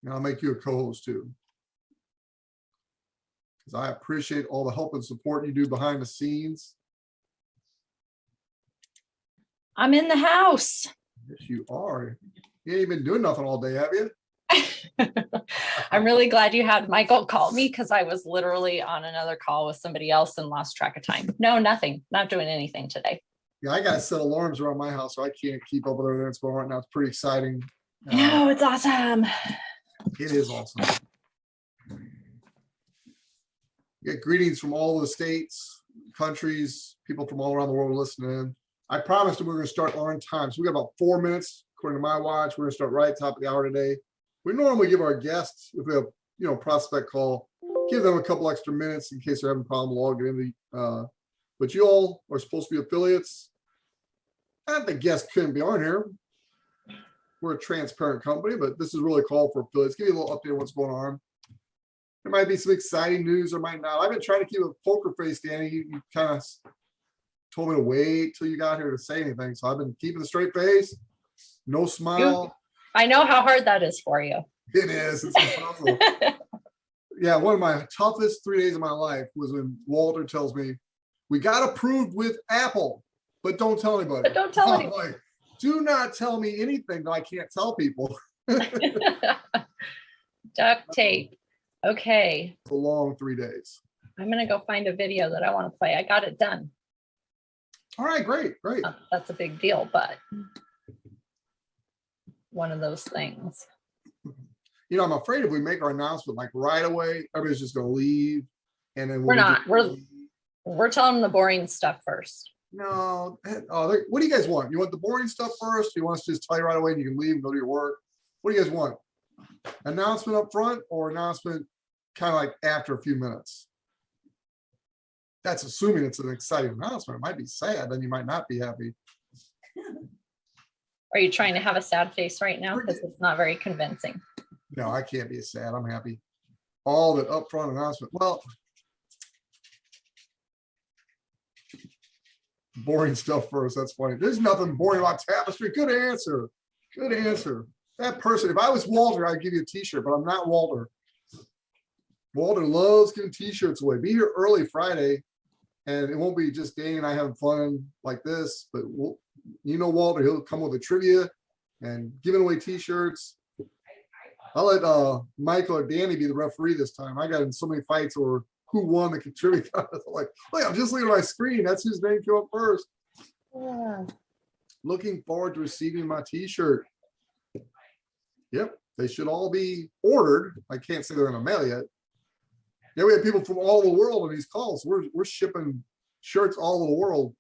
And I'll make you a co-host too. Because I appreciate all the help and support you do behind the scenes. I'm in the house. Yes, you are. You ain't been doing nothing all day, have you? I'm really glad you had Michael call me because I was literally on another call with somebody else and lost track of time. No, nothing. Not doing anything today. Yeah, I got to set alarms around my house, so I can't keep up with everything that's going on right now. It's pretty exciting. No, it's awesome. It is awesome. Get greetings from all the states, countries, people from all around the world listening in. I promised them we we're going to start on time. So we got about 4 minutes, according to my watch. We're going to start right top of the hour today. We normally give our guests, if we have, prospect call, give them a couple extra minutes in case they're having a problem logging in. But you all are supposed to be affiliates. And the guests couldn't be on here. We're a transparent company, but this is really a call for affiliates. Give you a little update on what's going on. There might be some exciting news or might not. I've been trying to keep a poker face, Danny. You kind of told me to wait till you got here to say anything. So I've been keeping a straight face, no smile. I know how hard that is for you. It is. It's impossible. Yeah, one of my toughest 3 days of my life was when Walter tells me, we got approved with Apple, but don't tell anybody. But don't tell anybody. Like, do not tell me anything that I can't tell people. Duct tape. Okay. It's a long 3 days. I'm going to go find a video that I want to play. I got it done. All right, great. That's a big deal, but one of those things. I'm afraid if we make our announcement like right away, everybody's just going to leave. And then We're not. We're telling them the boring stuff first. No. What do you guys want? You want the boring stuff first? You want us to just tell you right away and you can leave and go to your work? What do you guys want? Announcement up front or announcement kind of like after a few minutes? That's assuming it's an exciting announcement. It might be sad, then you might not be happy. Are you trying to have a sad face right now? Because it's not very convincing. No, I can't be sad. I'm happy. All that upfront announcement. Well, boring stuff first. That's funny. There's nothing boring about Tapestry. Good answer. Good answer. That person, if I was Walter, I'd give you a t-shirt, but I'm not Walter. Walter loves giving t-shirts away. Be here early Friday, and it won't be just Danny and I having fun like this, but Walter, he'll come with a trivia and giving away t-shirts. I'll let Michael or Danny be the referee this time. I got in so many fights over who won the trivia contest. Like, look, I'm just looking at my screen. That's whose name came up first. Yeah. Looking forward to receiving my t-shirt. Yep, they should all be ordered. I can't say they're in the mail yet. Yeah, we have people from all the world on these calls. We're shipping shirts all over the world.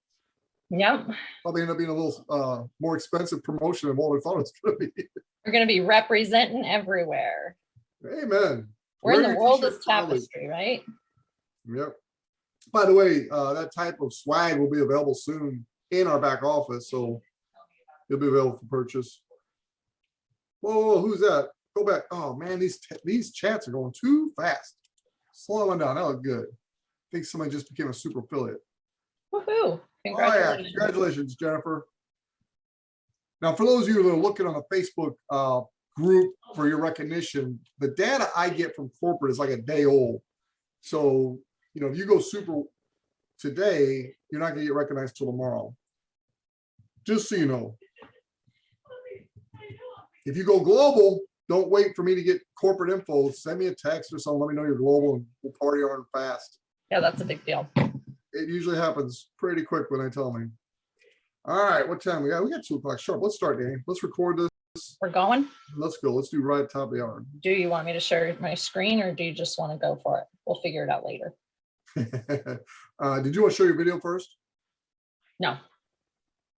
Yep. Probably end up being a little more expensive promotion than what we thought it was going to be. We're going to be representing everywhere. Amen. We're in the world of Tapestry, right? Yep. By the way, that type of swag will be available soon in our back office, so it'll be available for purchase. Whoa, who's that? Go back. Oh man, these chats are going too fast. Slow one down. That looked good. I think somebody just became a super affiliate. Woohoo! Congratulations. Oh yeah, congratulations, Jennifer. Now, for those of you that are looking on the Facebook group for your recognition, the data I get from corporate is like a day old. So, if you go super today, you're not going to get recognized till tomorrow. Just so you know. If you go global, don't wait for me to get corporate info. Send me a text or something. Let me know you're global and we'll party on fast. Yeah, that's a big deal. It usually happens pretty quick when they tell me. All right, what time we got? We got 2 o'clock sharp. Let's start, Danny. Let's record this. We're going? Let's go. Let's do right at the top of the hour. Do you want me to share my screen or do you just want to go for it? We'll figure it out later. Did you want to show your video first? No.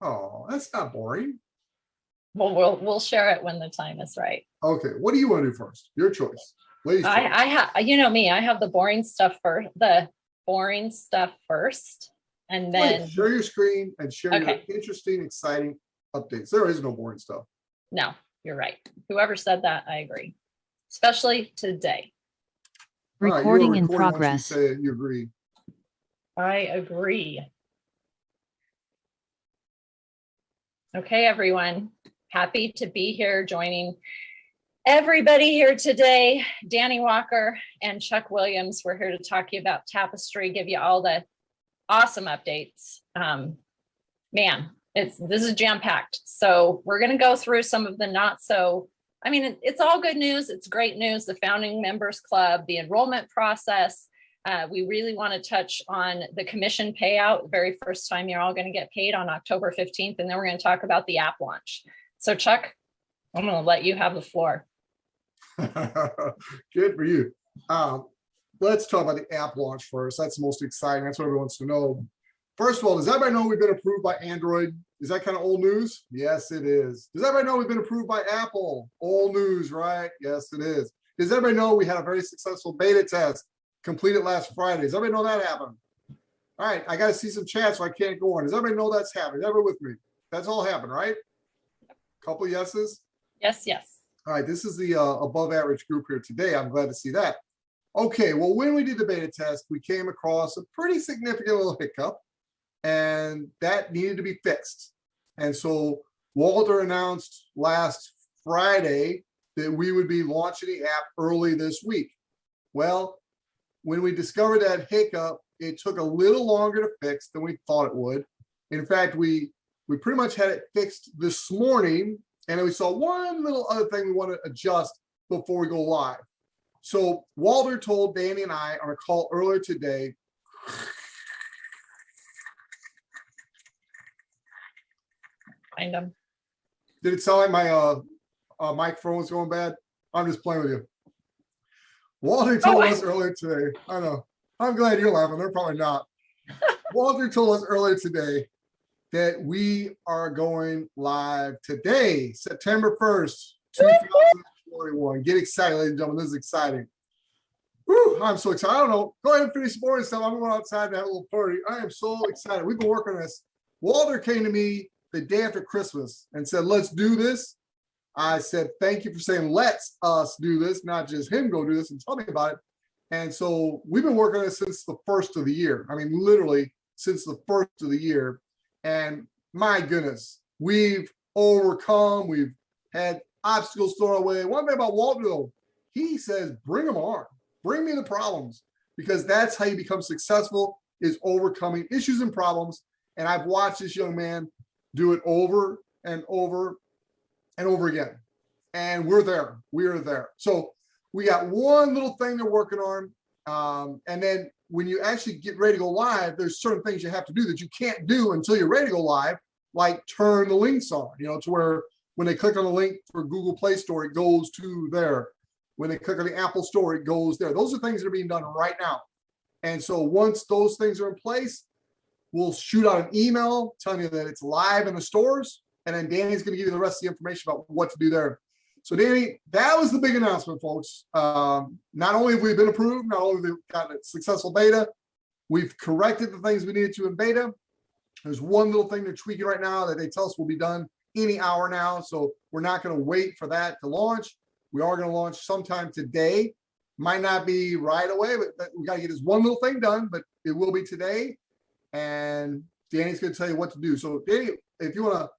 Oh, that's not boring. Well, we'll share it when the time is right. Okay, what do you want to do first? Your choice. Ladies, I have, me, I have the boring stuff first. And then share your screen and share your interesting, exciting updates. There is no boring stuff. No, you're right. Whoever said that, I agree. Especially today. Recording in progress. You say you agree. I agree. Okay, everyone. Happy to be here joining Everybody here today, Danny Walker and Chuck Williams, we're here to talk to you about Tapestry, give you all the awesome updates. Man, this is jam-packed. So we're going to go through some of the not so, I mean, it's all good news. It's great news. The founding members club, the enrollment process. We really want to touch on the commission payout, the very first time you're all going to get paid on October 15th. And then we're going to talk about the app launch. So Chuck, I'm going to let you have the floor. Good for you. Let's talk about the app launch first. That's the most exciting. That's what everyone wants to know. First of all, does everybody know we've been approved by Android? Is that kind of old news? Yes, it is. Does everybody know we've been approved by Apple? Old news, right? Yes, it is. Does everybody know we had a very successful beta test completed last Friday? Does everybody know that happened? All right, I got to see some chat, so I can't go on. Does everybody know that's happening? Everybody with me? That's all happened, right? Couple yeses? Yes, yes. All right, this is the above average group here today. I'm glad to see that. Okay, well, when we did the beta test, we came across a pretty significant little hiccup, and that needed to be fixed. And so Walter announced last Friday that we would be launching the app early this week. Well, when we discovered that hiccup, it took a little longer to fix than we thought it would. In fact, we pretty much had it fixed this morning, and then we saw one little other thing we want to adjust before we go live. So Walter told Danny and I on a call earlier today, Find them. did it sound like my microphone was going bad? I'm just playing with you. Walter told us earlier today, I know, I'm glad you're laughing, they're probably not. Walter told us earlier today that we are going live today, September 1st, 2021. Get excited, ladies and gentlemen. This is exciting. Whew, I'm so excited. I don't know. Go ahead and finish the morning stuff. I'm going outside to have a little party. I am so excited. We've been working on this. Walter came to me the day after Christmas and said, let's do this. I said, thank you for saying, let's us do this, not just him go do this and tell me about it. And so we've been working on this since the first of the year. I mean, literally since the first of the year. And my goodness, we've overcome, we've had obstacles thrown away. One thing about Walter, though, he says, bring them on, bring me the problems, because that's how you become successful, is overcoming issues and problems. And I've watched this young man do it over and over and over again. And we're there, we are there. So we got one little thing they're working on. And then when you actually get ready to go live, there's certain things you have to do that you can't do until you're ready to go live, like turn the links on, to where when they click on the link for Google Play Store, it goes to there. When they click on the Apple Store, it goes there. Those are things that are being done right now. And so once those things are in place, we'll shoot out an email telling you that it's live in the stores. And then Danny's going to give you the rest of the information about what to do there. So Danny, that was the big announcement, folks. Not only have we been approved, not only have we got a successful beta, we've corrected the things we needed to in beta. There's one little thing they're tweaking right now that they tell us will be done any hour now. So we're not going to wait for that to launch. We are going to launch sometime today. Might not be right away, but we got to get this one little thing done, but it will be today. And Danny's going to tell you what to do. So Danny, if you want to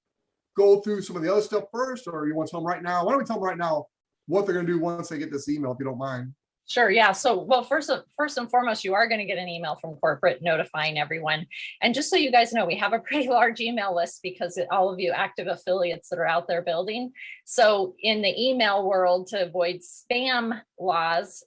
go through some of the other stuff first, or you want to tell them right now? Why don't we tell them right now what they're going to do once they get this email, if you don't mind? Sure. Yeah. So, well, first and foremost, you are going to get an email from corporate notifying everyone. And just so you guys know, we have a pretty large email list because all of you active affiliates that are out there building. So in the email world, to avoid spam laws,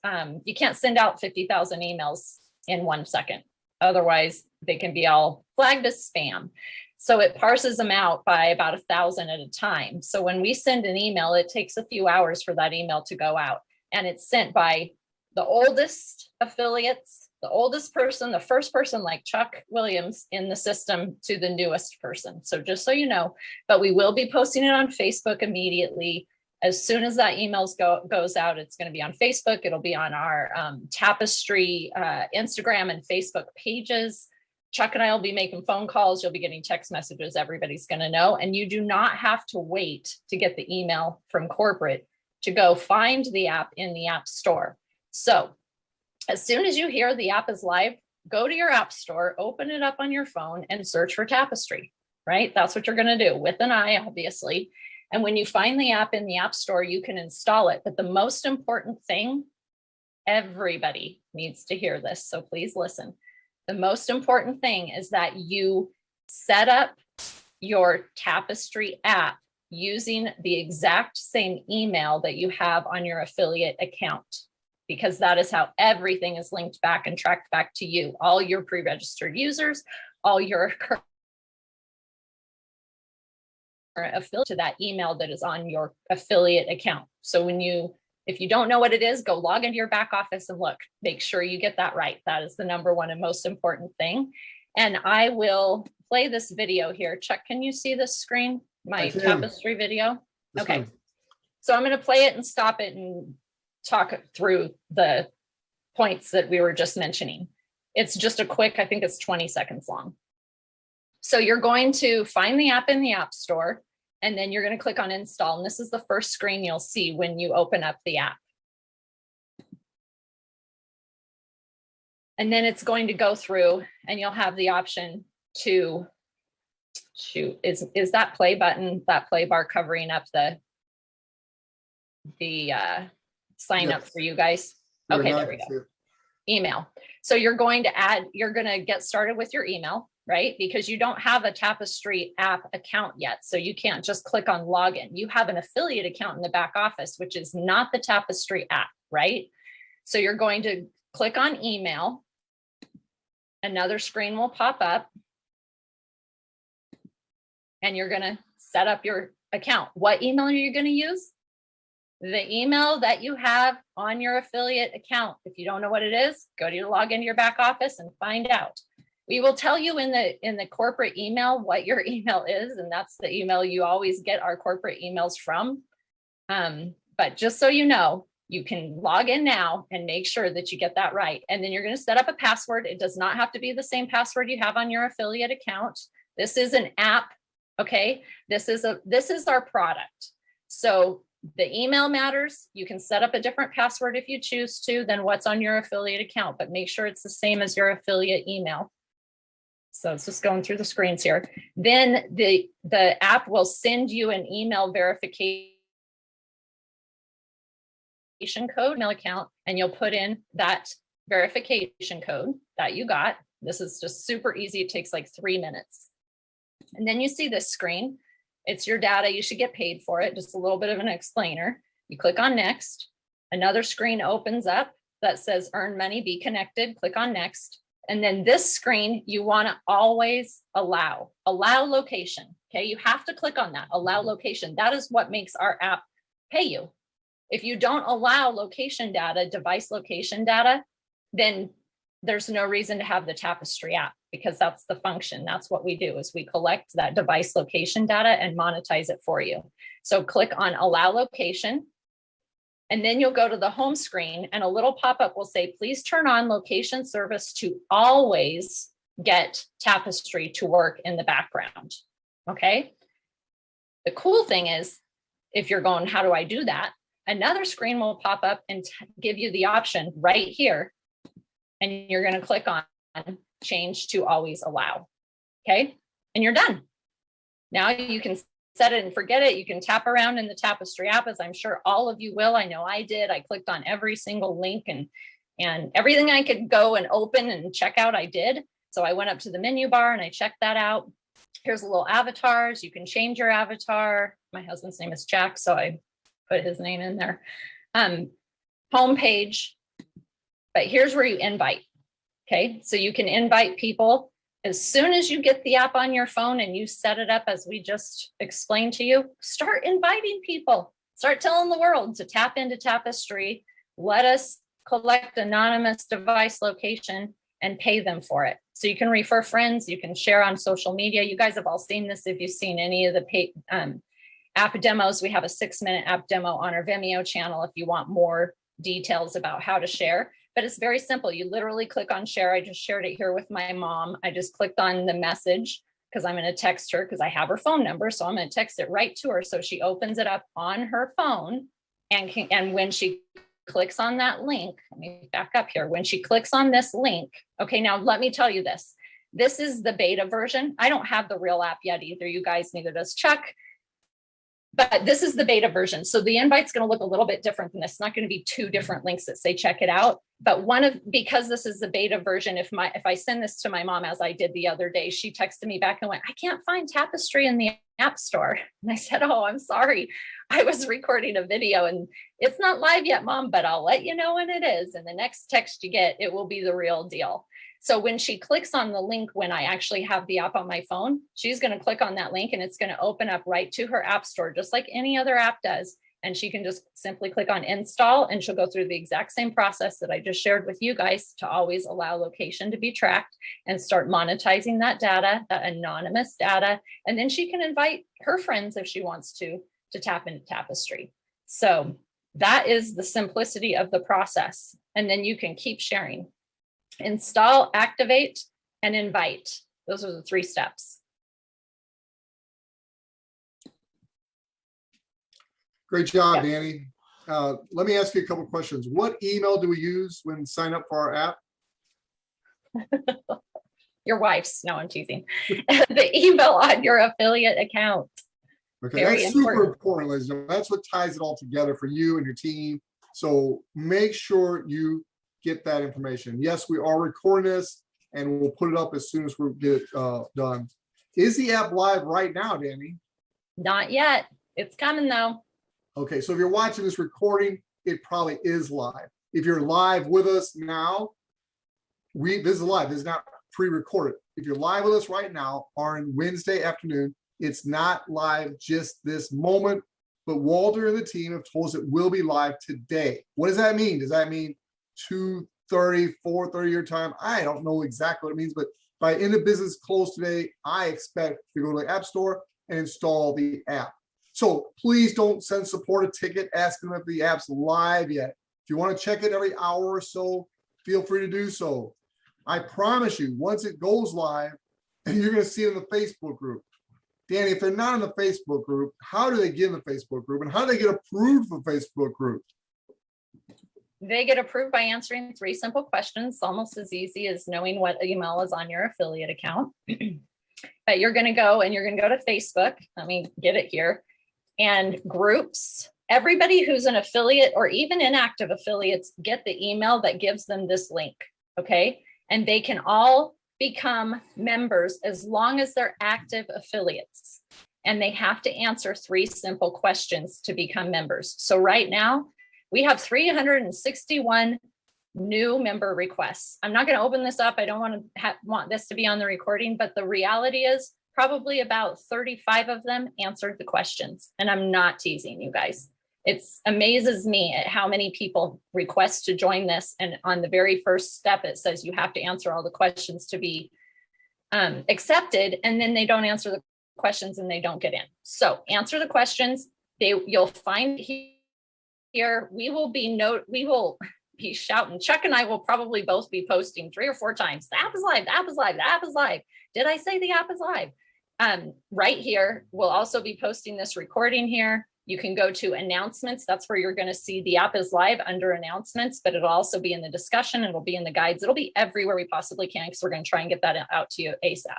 you can't send out 50,000 emails in 1 second. Otherwise, they can be all flagged as spam. So it parses them out by about 1,000 at a time. So when we send an email, it takes a few hours for that email to go out. And it's sent by the oldest affiliates, the oldest person, the first person like Chuck Williams in the system, to the newest person. So just so you know, but we will be posting it on Facebook immediately. As soon as that email goes out, it's going to be on Facebook. It'll be on our Tapestri Instagram and Facebook pages. Chuck and I will be making phone calls. You'll be getting text messages. Everybody's going to know. And you do not have to wait to get the email from corporate to go find the app in the App Store. So as soon as you hear the app is live, go to your App Store, open it up on your phone and search for Tapestri, right? That's what you're going to do with an eye, obviously. And when you find the app in the App Store, you can install it. But the most important thing, everybody needs to hear this, so please listen. The most important thing is that you set up your Tapestri app using the exact same email that you have on your affiliate account, because that is how everything is linked back and tracked back to you. All your pre-registered users, all your affiliate to that email that is on your affiliate account. So if you don't know what it is, go log into your back office and look, make sure you get that right. That is the number one and most important thing. And I will play this video here. Chuck, can you see this screen? My Tapestri video? Okay. So I'm going to play it and stop it and talk through the points that we were just mentioning. It's just a quick, I think it's 20 seconds long. So you're going to find the app in the App Store, and then you're going to click on install. And this is the first screen you'll see when you open up the app. And then it's going to go through and you'll have the option to shoot. Is that play button, that play bar covering up the sign up for you guys? Okay, there we go. Email. So you're going to get started with your email, right? Because you don't have a Tapestri app account yet. So you can't just click on login. You have an affiliate account in the back office, which is not the Tapestri app, right? So you're going to click on email. Another screen will pop up. And you're going to set up your account. What email are you going to use? The email that you have on your affiliate account. If you don't know what it is, go to log into your back office and find out. We will tell you in the corporate email what your email is, and that's the email you always get our corporate emails from. But just so you know, you can log in now and make sure that you get that right. And then you're going to set up a password. It does not have to be the same password you have on your affiliate account. This is an app. Okay, this is our product. So the email matters. You can set up a different password if you choose to than what's on your affiliate account, but make sure it's the same as your affiliate email. So it's just going through the screens here. Then the app will send you an email verification code, email account, and you'll put in that verification code that you got. This is just super easy. It takes like 3 minutes. And then you see this screen. It's your data. You should get paid for it. Just a little bit of an explainer. You click on next. Another screen opens up that says earn money, be connected. Click on next. And then this screen, you want to always allow location. Okay, you have to click on that, allow location. That is what makes our app pay you. If you don't allow location data, device location data, then there's no reason to have the Tapestri app, because that's the function. That's what we do, is we collect that device location data and monetize it for you. So click on allow location. And then you'll go to the home screen and a little pop-up will say, please turn on location service to always get Tapestri to work in the background. Okay. The cool thing is, if you're going, how do I do that? Another screen will pop up and give you the option right here. And you're going to click on change to always allow. Okay. And you're done. Now you can set it and forget it. You can tap around in the Tapestri app, as I'm sure all of you will. I know I did. I clicked on every single link and everything I could go and open and check out, I did. So I went up to the menu bar and I checked that out. Here's a little avatars. You can change your avatar. My husband's name is Jack, so I put his name in there. Home page. But here's where you invite. Okay, so you can invite people. As soon as you get the app on your phone and you set it up as we just explained to you, start inviting people. Start telling the world to tap into Tapestri. Let us collect anonymous device location and pay them for it. So you can refer friends, you can share on social media. You guys have all seen this if you've seen any of the app demos. We have a 6-minute app demo on our Vimeo channel if you want more details about how to share. But it's very simple. You literally click on share. I just shared it here with my mom. I just clicked on the message because I'm going to text her, because I have her phone number. So I'm going to text it right to her. So she opens it up on her phone. And when she clicks on that link, let me back up here. When she clicks on this link, okay, now let me tell you this. This is the beta version. I don't have the real app yet either, you guys, neither does Chuck. But this is the beta version. So the invite's going to look a little bit different than this. It's not going to be two different links that say check it out. But because this is the beta version, if I send this to my mom, as I did the other day, she texted me back and went, I can't find Tapestry in the App Store. And I said, oh, I'm sorry. I was recording a video and it's not live yet, Mom, but I'll let you know when it is. And the next text you get, it will be the real deal. So when she clicks on the link, when I actually have the app on my phone, she's going to click on that link and it's going to open up right to her app store, just like any other app does. And she can just simply click on install and she'll go through the exact same process that I just shared with you guys to always allow location to be tracked and start monetizing that data, that anonymous data. And then she can invite her friends if she wants to tap into Tapestry. So that is the simplicity of the process. And then you can keep sharing. Install, activate, and invite. Those are the 3 steps. Great job, Danny. Let me ask you a couple questions. What email do we use when we sign up for our app? Your wife's. No, I'm teasing. The email on your affiliate account. Okay, Very that's super important, ladies and gentlemen. That's what ties it all together for you and your team. So make sure you get that information. Yes, we are recording this and we'll put it up as soon as we get it done. Is the app live right now, Danny? Not yet. It's coming though. Okay, so if you're watching this recording, it probably is live. If you're live with us now, this is live. This is not pre-recorded. If you're live with us right now on Wednesday afternoon, it's not live just this moment, but Walter and the team have told us it will be live today. What does that mean? Does that mean 2:30, 4:30 your time? I don't know exactly what it means, but by end of business close today, I expect to go to the App Store and install the app. So please don't send support a ticket asking if the app's live yet. If you want to check it every hour or so, feel free to do so. I promise you, once it goes live, and you're going to see it in the Facebook group. Danny, if they're not in the Facebook group, how do they get in the Facebook group? And how do they get approved for Facebook group? They get approved by answering 3 simple questions, almost as easy as knowing what email is on your affiliate account. But you're going to go to Facebook. Let me get it here. And groups. Everybody who's an affiliate or even inactive affiliates get the email that gives them this link. Okay. And they can all become members as long as they're active affiliates. And they have to answer 3 simple questions to become members. So right now, we have 361 new member requests. I'm not going to open this up. I don't want this to be on the recording, but the reality is probably about 35 of them answered the questions. And I'm not teasing you guys. It amazes me at how many people request to join this. And on the very first step, it says you have to answer all the questions to be accepted. And then they don't answer the questions and they don't get in. So answer the questions. You'll find here, we will be shouting. Chuck and I will probably both be posting 3 or 4 times. The app is live, the app is live, the app is live. Did I say the app is live? Right here, we'll also be posting this recording here. You can go to announcements. That's where you're going to see the app is live under announcements, but it'll also be in the discussion. It'll be in the guides. It'll be everywhere we possibly can because we're going to try and get that out to you ASAP.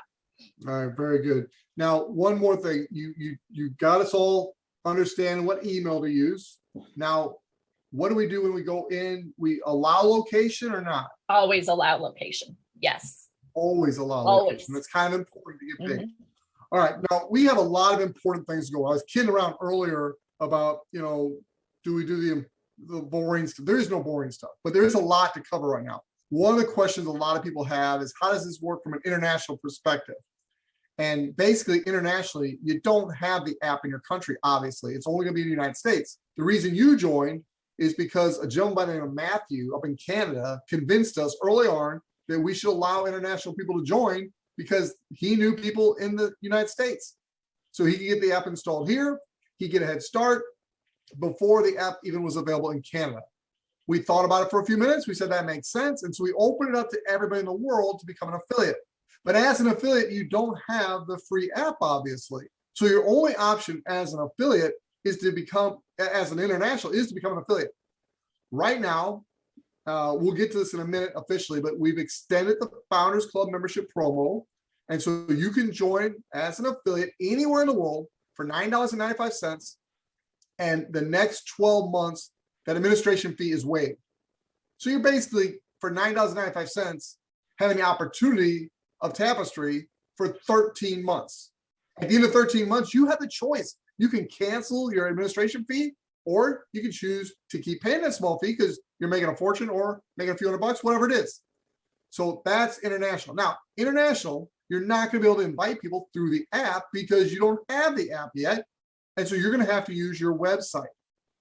All right, very good. Now, one more thing. You got us all understanding what email to use. Now, what do we do when we go in? We allow location or not? Always allow location. Yes. Always allow Always. location. That's kind of important to get picked. All right. Now, we have a lot of important things to go. I was kidding around earlier about, do we do the boring stuff? There is no boring stuff, but there is a lot to cover right now. One of the questions a lot of people have is, how does this work from an international perspective? And basically, internationally, you don't have the app in your country, obviously. It's only going to be in the United States. The reason you joined is because a gentleman by the name of Matthew up in Canada convinced us early on that we should allow international people to join because he knew people in the United States. So he could get the app installed here. He could get a head start before the app even was available in Canada. We thought about it for a few minutes. We said that makes sense. And so we opened it up to everybody in the world to become an affiliate. But as an affiliate, you don't have the free app, obviously. So your only option as an affiliate is to become, as an international, is to become an affiliate. Right now, we'll get to this in a minute officially, but we've extended the Founders Club membership promo. And so you can join as an affiliate anywhere in the world for $9.95 And the next 12 months, that administration fee is waived. So you're basically, for $9.95, having the opportunity of Tapestry for 13 months. At the end of 13 months, you have the choice. You can cancel your administration fee, or you can choose to keep paying that small fee because you're making a fortune or making a few $100, whatever it is. So that's international. Now, international, you're not going to be able to invite people through the app because you don't have the app yet. And so you're going to have to use your website.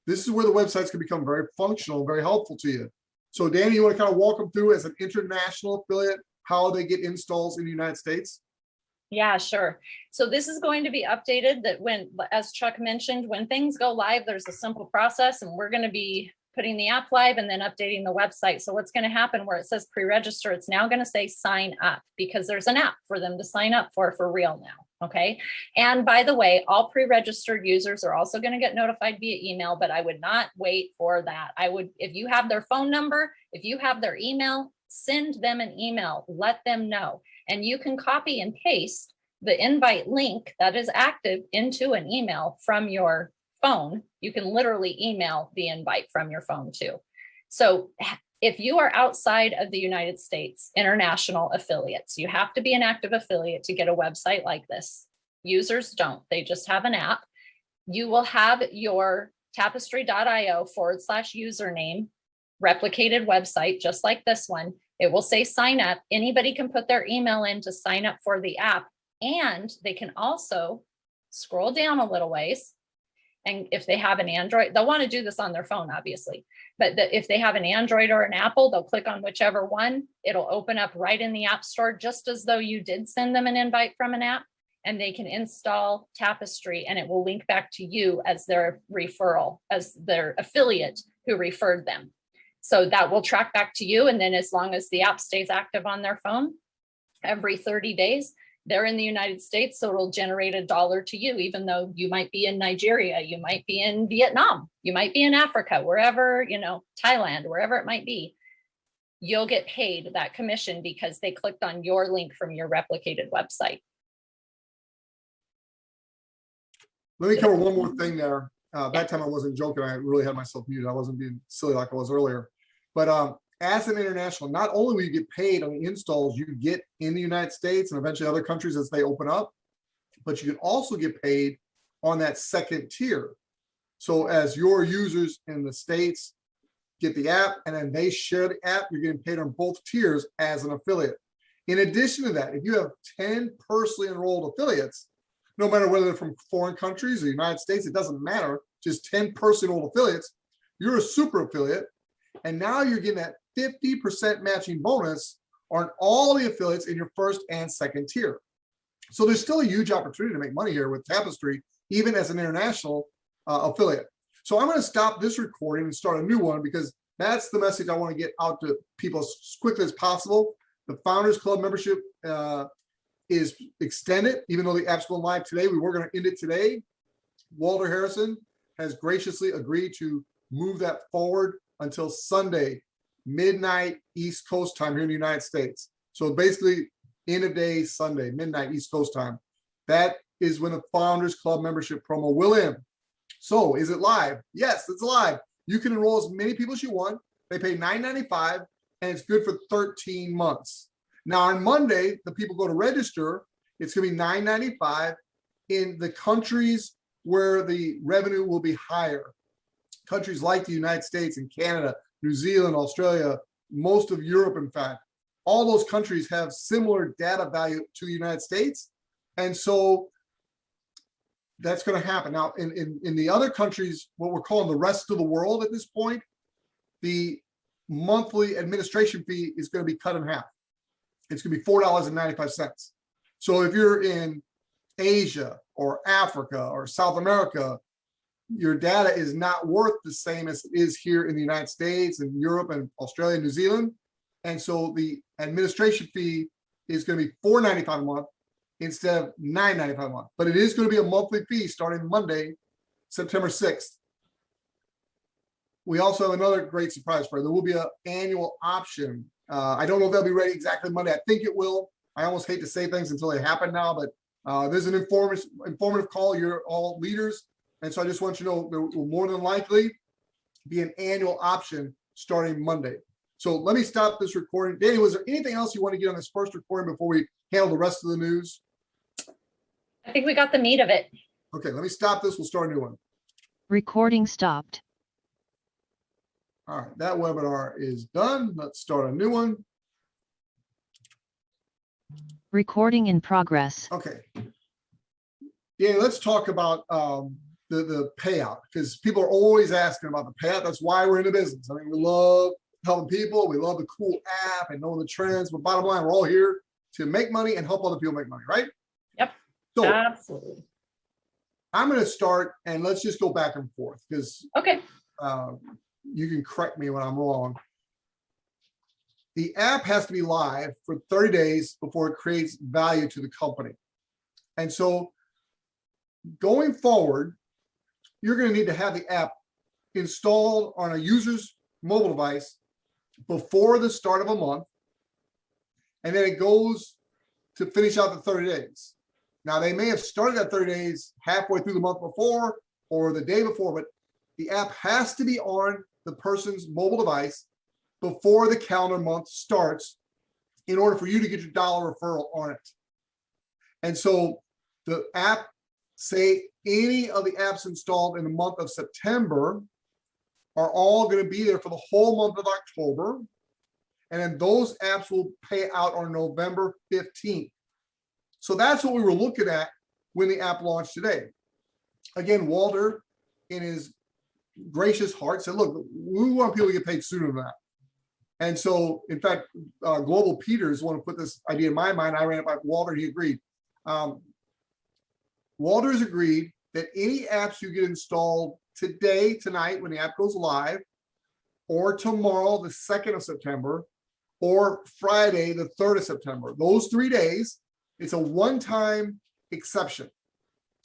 This is where the websites can become very functional, very helpful to you. So Danny, you want to kind of walk them through as an international affiliate, how they get installs in the United States? Yeah, sure. So this is going to be updated that when, as Chuck mentioned, when things go live, there's a simple process, and we're going to be putting the app live and then updating the website. So what's going to happen where it says pre-register, it's now going to say sign up because there's an app for them to sign up for real now. Okay. And by the way, all pre-registered users are also going to get notified via email, but I would not wait for that. I would, if you have their phone number, if you have their email, send them an email, let them know. And you can copy and paste the invite link that is active into an email from your phone. You can literally email the invite from your phone too. So if you are outside of the United States, international affiliates, you have to be an active affiliate to get a website like this. Users don't, they just have an app. You will have your tapestri.io/username replicated website, just like this one. It will say sign up. Anybody can put their email in to sign up for the app, and they can also scroll down a little ways. And if they have an Android, they'll want to do this on their phone, obviously. But if they have an Android or an Apple, they'll click on whichever one. It'll open up right in the App Store, just as though you did send them an invite from an app, and they can install Tapestry, and it will link back to you as their referral, as their affiliate who referred them. So that will track back to you. And then as long as the app stays active on their phone, every 30 days, they're in the United States, so it'll generate $1 to you, even though you might be in Nigeria, you might be in Vietnam, you might be in Africa, wherever, Thailand, wherever it might be. You'll get paid that commission because they clicked on your link from your replicated website. Let me cover one more thing there. That time I wasn't joking. I really had myself muted. I wasn't being silly like I was earlier. But as an international, not only will you get paid on the installs you get in the United States and eventually other countries as they open up, but you can also get paid on that second tier. So as your users in the States get the app and then they share the app, you're getting paid on both tiers as an affiliate. In addition to that, if you have 10 personally enrolled affiliates, no matter whether they're from foreign countries or the United States, it doesn't matter, just 10 personally enrolled affiliates, you're a super affiliate. And now you're getting that 50% matching bonus on all the affiliates in your first and second tier. So there's still a huge opportunity to make money here with Tapestry, even as an international affiliate. So I'm going to stop this recording and start a new one because that's the message I want to get out to people as quickly as possible. The Founders Club membership is extended, even though the app's going live today. We were going to end it today. Walter Harrison has graciously agreed to move that forward until Sunday, midnight East Coast time here in the United States. So basically end of day Sunday, midnight East Coast time. That is when the Founders Club membership promo will end. So is it live? Yes, it's live. You can enroll as many people as you want. They pay $9.95 and it's good for 13 months. Now on Monday, the people go to register, it's gonna be $9.95 in the countries where the revenue will be higher. Countries like the United States and Canada, New Zealand, Australia, most of Europe, in fact, all those countries have similar data value to the United States. And so that's going to happen. Now, in the other countries, what we're calling the rest of the world at this point, the monthly administration fee is going to be cut in half. It's going to be $4.95. So if you're in Asia or Africa or South America, your data is not worth the same as it is here in the United States and Europe and Australia, New Zealand. And so the administration fee is going to be $4.95 a month instead of $9.95 a month. But it is going to be a monthly fee starting Monday, September 6th. We also have another great surprise for you. There will be an annual option. I don't know if they'll be ready exactly Monday. I think it will. I almost hate to say things until they happen now, but there's an informative call. You're all leaders And so I just want you to know there will more than likely be an annual option starting Monday. So let me stop this recording. Danny, was there anything else you want to get on this first recording before we handle the rest of the news? I think we got the meat of it. Okay, let me stop this. We'll start a new one. Recording stopped. All right, that webinar is done. Let's start a new one. Recording in progress. Okay. Yeah, let's talk about the payout, because people are always asking about the payout. That's why we're in the business. I mean, we love helping people. We love the cool app and knowing the trends. But bottom line, we're all here to make money and help other people make money, right? Yep. So Absolutely. I'm going to start, and let's just go back and forth, because Okay. you can correct me when I'm wrong. The app has to be live for 30 days before it creates value to the company. And so going forward, you're going to need to have the app installed on a user's mobile device before the start of a month. And then it goes to finish out the 30 days. Now, they may have started that 30 days halfway through the month before or the day before, but the app has to be on the person's mobile device before the calendar month starts in order for you to get your dollar referral on it. And so the app, say any of the apps installed in the month of September, are all going to be there for the whole month of October. And then those apps will pay out on November 15th. So that's what we were looking at when the app launched today. Again, Walter, in his gracious heart, said, look, we want people to get paid sooner than that. And so, in fact, Global Peters want to put this idea in my mind. I ran it by Walter, and he agreed. Walter has agreed that any apps you get installed today, tonight, when the app goes live, or tomorrow, the 2nd of September, or Friday, the 3rd of September, those 3 days, it's a one-time exception.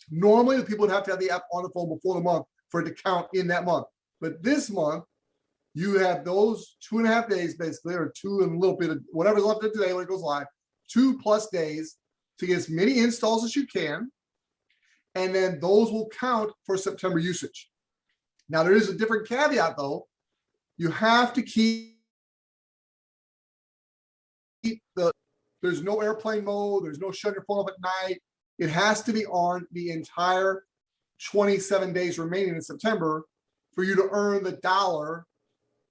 Normally, the people would have to have the app on the phone before the month for it to count in that month. But this month, you have those 2.5 days, basically, or 2 and a little bit of whatever's left of today when it goes live, 2+ days to get as many installs as you can. And then those will count for September usage. Now, there is a different caveat, though. You have to keep there's no airplane mode, there's no shut your phone off at night. It has to be on the entire 27 days remaining in September for you to earn the dollar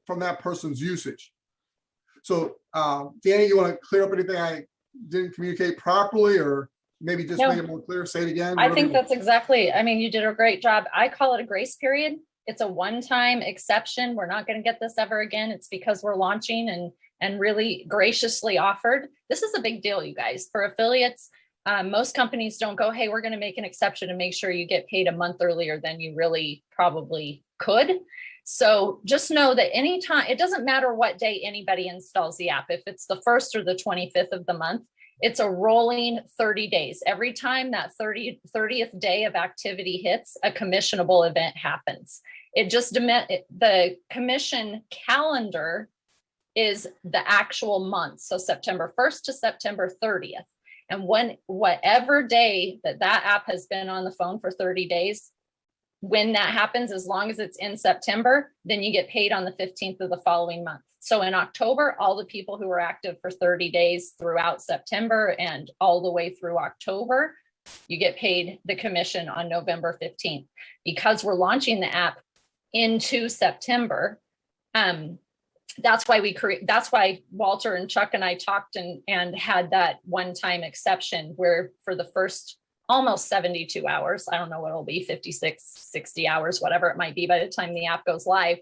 from that person's usage. So, Danny, you want to clear up anything I didn't communicate properly, or maybe just make it more clear? Say it again. I think that's exactly, I mean, you did a great job. I call it a grace period. It's a one-time exception. We're not going to get this ever again. It's because we're launching and really graciously offered. This is a big deal, you guys. For affiliates, most companies don't go, hey, we're going to make an exception and make sure you get paid a month earlier than you really probably could. So just know that anytime, it doesn't matter what day anybody installs the app. If it's the 1st or the 25th of the month, it's a rolling 30 days. Every time that 30th day of activity hits, a commissionable event happens. It just, the commission calendar is the actual month. So September 1st to September 30th. And whatever day that app has been on the phone for 30 days, when that happens, as long as it's in September, then you get paid on the 15th of the following month. So in October, all the people who were active for 30 days throughout September and all the way through October, you get paid the commission on November 15th. Because we're launching the app into September, that's why Walter and Chuck and I talked and had that one-time exception where for the first almost 72 hours, I don't know what it'll be, 56, 60 hours, whatever it might be by the time the app goes live,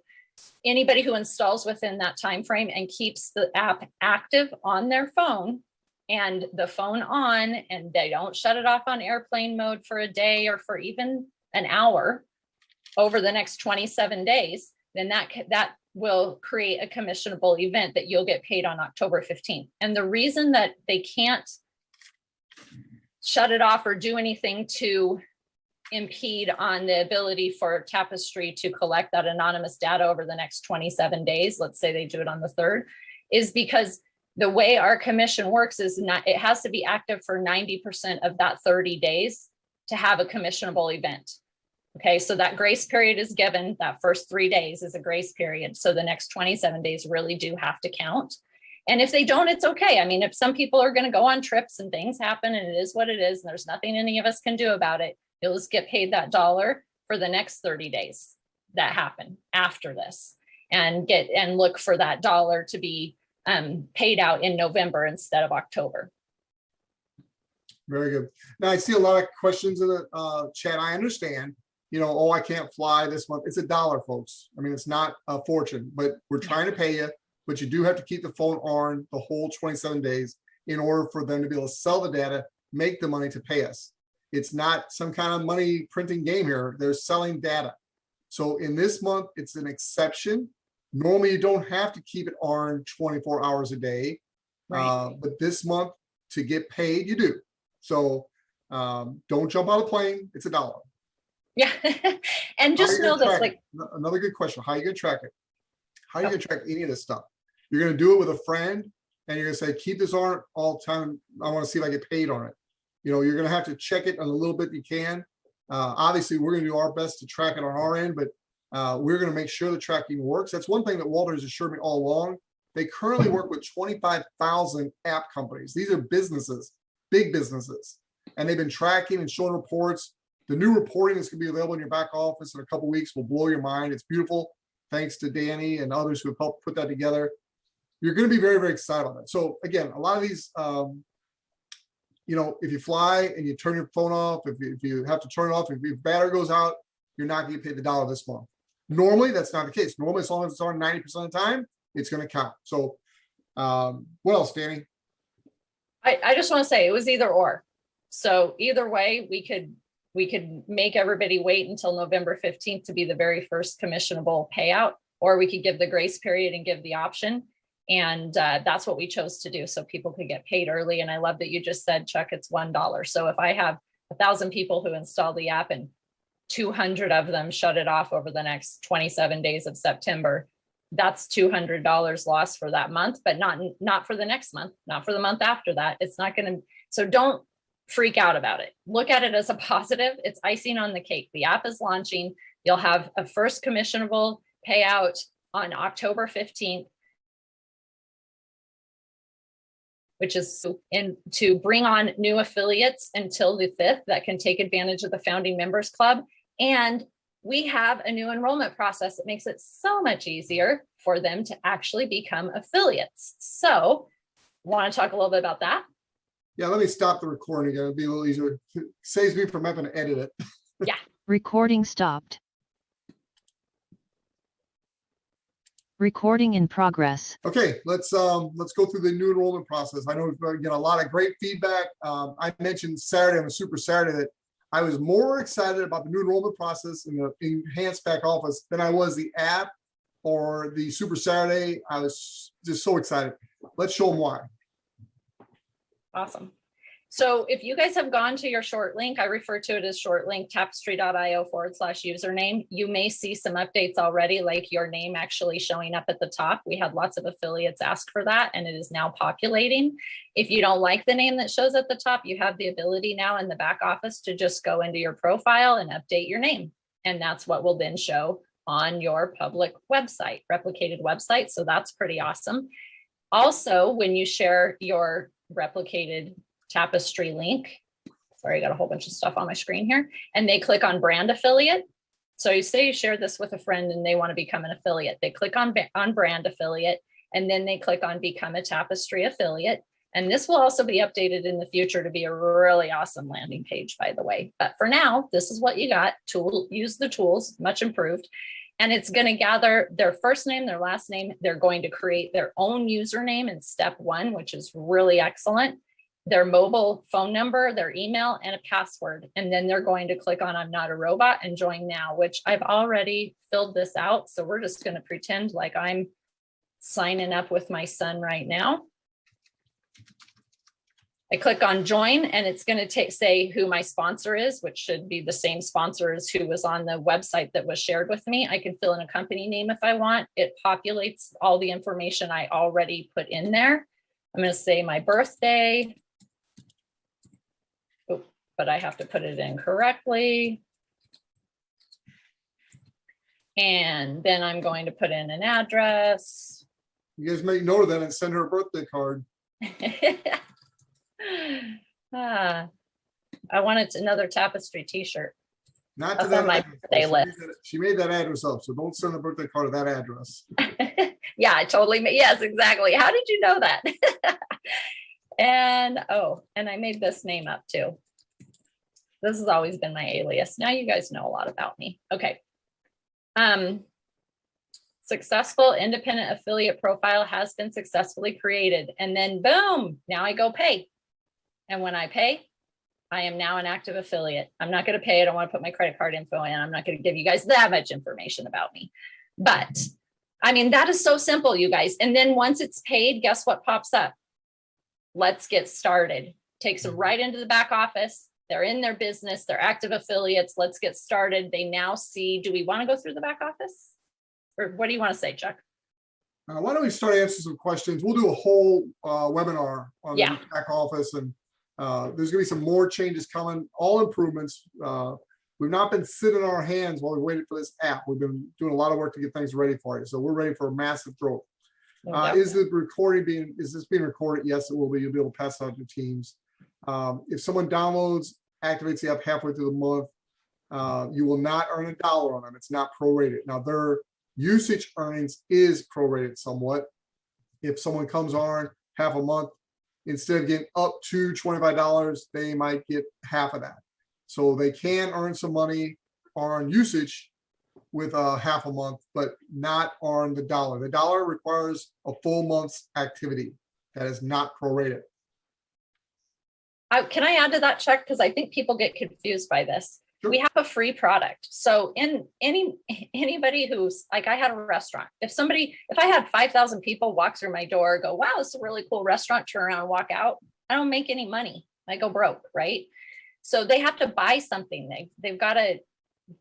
anybody who installs within that time frame and keeps the app active on their phone and the phone on, and they don't shut it off on airplane mode for a day or for even an hour over the next 27 days, then that will create a commissionable event that you'll get paid on October 15th. And the reason that they can't shut it off or do anything to impede on the ability for Tapestry to collect that anonymous data over the next 27 days, let's say they do it on the 3rd, is because the way our commission works is it has to be active for 90% of that 30 days to have a commissionable event. Okay, so that grace period is given, that first 3 days is a grace period. So the next 27 days really do have to count. And if they don't, it's okay. I mean, if some people are going to go on trips and things happen and it is what it is, and there's nothing any of us can do about it, you'll just get paid that dollar for the next 30 days that happen after this, and look for that dollar to be paid out in November instead of October. Very good. Now I see a lot of questions in the chat. I understand, you know, oh, I can't fly this month. It's $1, folks. I mean, it's not a fortune, but we're trying to pay you, but you do have to keep the phone on the whole 27 days in order for them to be able to sell the data, make the money to pay us. It's not some kind of money printing game here. They're selling data. So in this month, it's an exception. Normally, you don't have to keep it on 24 hours a day. Right. But this month, to get paid, you do. So don't jump out of the plane. It's $1. Yeah. And just know that, like, another good question. How are you going to track it? How are you going to track any of this stuff? You're going to do it with a friend and you're going to say, keep this on all the time. I want to see if I get paid on it. You know, you're going to have to check it on a little bit you can. Obviously, we're going to do our best to track it on our end, but we're going to make sure the tracking works. That's one thing that Walter has assured me all along. They currently work with 25,000 app companies. These are businesses, big businesses, and they've been tracking and showing reports. The new reporting that's going to be available in your back office in a couple of weeks will blow your mind. It's beautiful. Thanks to Danny and others who have helped put that together. You're going to be very, very excited about that. So again, a lot of these, you know, if you fly and you turn your phone off, if you have to turn it off, if your battery goes out, you're not going to get paid the $1 this month. Normally, that's not the case. Normally, as long as it's on 90% of the time, it's going to count. So what else, Danny? I just want to say it was either or. So either way, we could make everybody wait until November 15th to be the very first commissionable payout, or we could give the grace period and give the option. And that's what we chose to do, so people could get paid early. And I love that you just said, Chuck, it's $1. So if I have 1,000 people who install the app and 200 of them shut it off over the next 27 days of September, that's $200 lost for that month, but not for the next month, not for the month after that. It's not going to, so don't freak out about it. Look at it as a positive. It's icing on the cake. The app is launching. You'll have a first commissionable payout on October 15th, which is to bring on new affiliates until the 5th that can take advantage of the Founding Members Club. And we have a new enrollment process that makes it so much easier for them to actually become affiliates. So, want to talk a little bit about that? Yeah, let me stop the recording again. It'll be a little easier. It saves me from having to edit it. Yeah. Recording stopped. Recording in progress. Okay, let's go through the new enrollment process. I know we've got a lot of great feedback. I mentioned Saturday on the Super Saturday that I was more excited about the new enrollment process in the enhanced back office than I was the app or the Super Saturday. I was just so excited. Let's show them why. Awesome. So if you guys have gone to your short link, I refer to it as short link, tapestri.io/username. You may see some updates already, like your name actually showing up at the top. We had lots of affiliates ask for that, and it is now populating. If you don't like the name that shows at the top, you have the ability now in the back office to just go into your profile and update your name. And that's what will then show on your public website, replicated website. So that's pretty awesome. Also, when you share your replicated Tapestri link, sorry, I got a whole bunch of stuff on my screen here, and they click on brand affiliate. So you say you share this with a friend and they want to become an affiliate. They click on brand affiliate, and then they click on become a Tapestri affiliate. And this will also be updated in the future to be a really awesome landing page, by the way. But for now, this is what you got. Use the tools, much improved. And it's going to gather their first name, their last name. They're going to create their own username in step 1, which is really excellent. Their mobile phone number, their email, and a password. And then they're going to click on I'm not a robot and join now, which I've already filled this out. So we're just going to pretend like I'm signing up with my son right now. I click on join, and it's going to say who my sponsor is, which should be the same sponsor as who was on the website that was shared with me. I can fill in a company name if I want. It populates all the information I already put in there. I'm going to say my birthday. Oh, but I have to put it in correctly. And then I'm going to put in an address. You guys make note of that and send her a birthday card. Ah, I wanted another tapestry t-shirt. Not to That's on that my address. birthday list. She made that address up, so don't send a birthday card to that address. Yeah, I totally, yes, exactly. How did you know that? And, oh, and I made this name up too. This has always been my alias. Now you guys know a lot about me. Okay. Successful independent affiliate profile has been successfully created. And then boom, now I go pay. And when I pay, I am now an active affiliate. I'm not going to pay. I don't want to put my credit card info in. I'm not going to give you guys that much information about me. But I mean, that is so simple, you guys. And then once it's paid, guess what pops up? Let's get started. Takes them right into the back office. They're in their business. They're active affiliates. Let's get started. They now see, do we want to go through the back office? Or what do you want to say, Chuck? Why don't we start answering some questions? We'll do a whole webinar on the Yeah. back office, and there's gonna be some more changes coming, all improvements. We've not been sitting on our hands while we waited for this app. We've been doing a lot of work to get things ready for you. So we're ready for a massive growth. Is this being recorded? Yes, it will be. You'll be able to pass it out to teams. If someone downloads, activates the app halfway through the month, you will not earn $1 on them. It's not prorated. Now, their usage earnings is prorated somewhat. If someone comes on half a month, instead of getting up to $25, they might get half of that. So they can earn some money on usage with half a month, but not on the dollar. The dollar requires a full month's activity. That is not prorated. Can I add to that, Chuck? Because I think people get confused by this. Sure. We have a free product. So in anybody who's like, I had a restaurant. If I had 5,000 people walk through my door, go, wow, it's a really cool restaurant, turn around and walk out, I don't make any money. I go broke, right? So they have to buy something. They've got to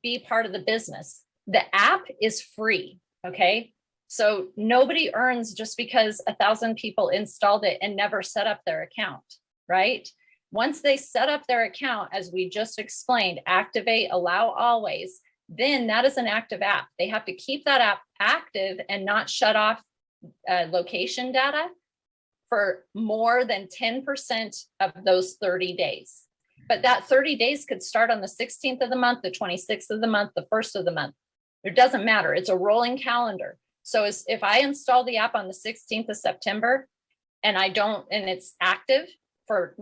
be part of the business. The app is free, okay? So nobody earns just because 1,000 people installed it and never set up their account, right? Once they set up their account, as we just explained, activate, allow always, then that is an active app. They have to keep that app active and not shut off location data for more than 10% of those 30 days. But that 30 days could start on the 16th of the month, the 26th of the month, the 1st of the month. It doesn't matter. It's a rolling calendar. So if I install the app on the 16th of September and it's active for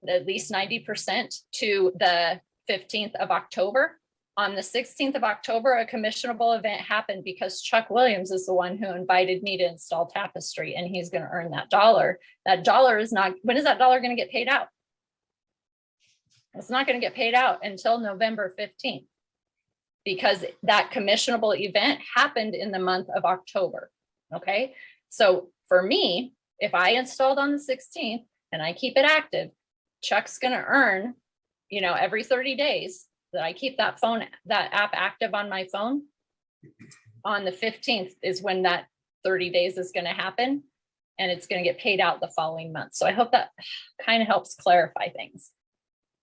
at least 90% to the 15th of October, on the 16th of October, a commissionable event happened because Chuck Williams is the one who invited me to install Tapestry, and he's going to earn that dollar. That dollar is not, when is that dollar going to get paid out? It's not going to get paid out until November 15th because that commissionable event happened in the month of October. Okay. So for me, if I installed on the 16th and I keep it active, Chuck's going to earn, every 30 days that I keep that app active on my phone. On the 15th is when that 30 days is going to happen, and it's going to get paid out the following month. So I hope that kind of helps clarify things.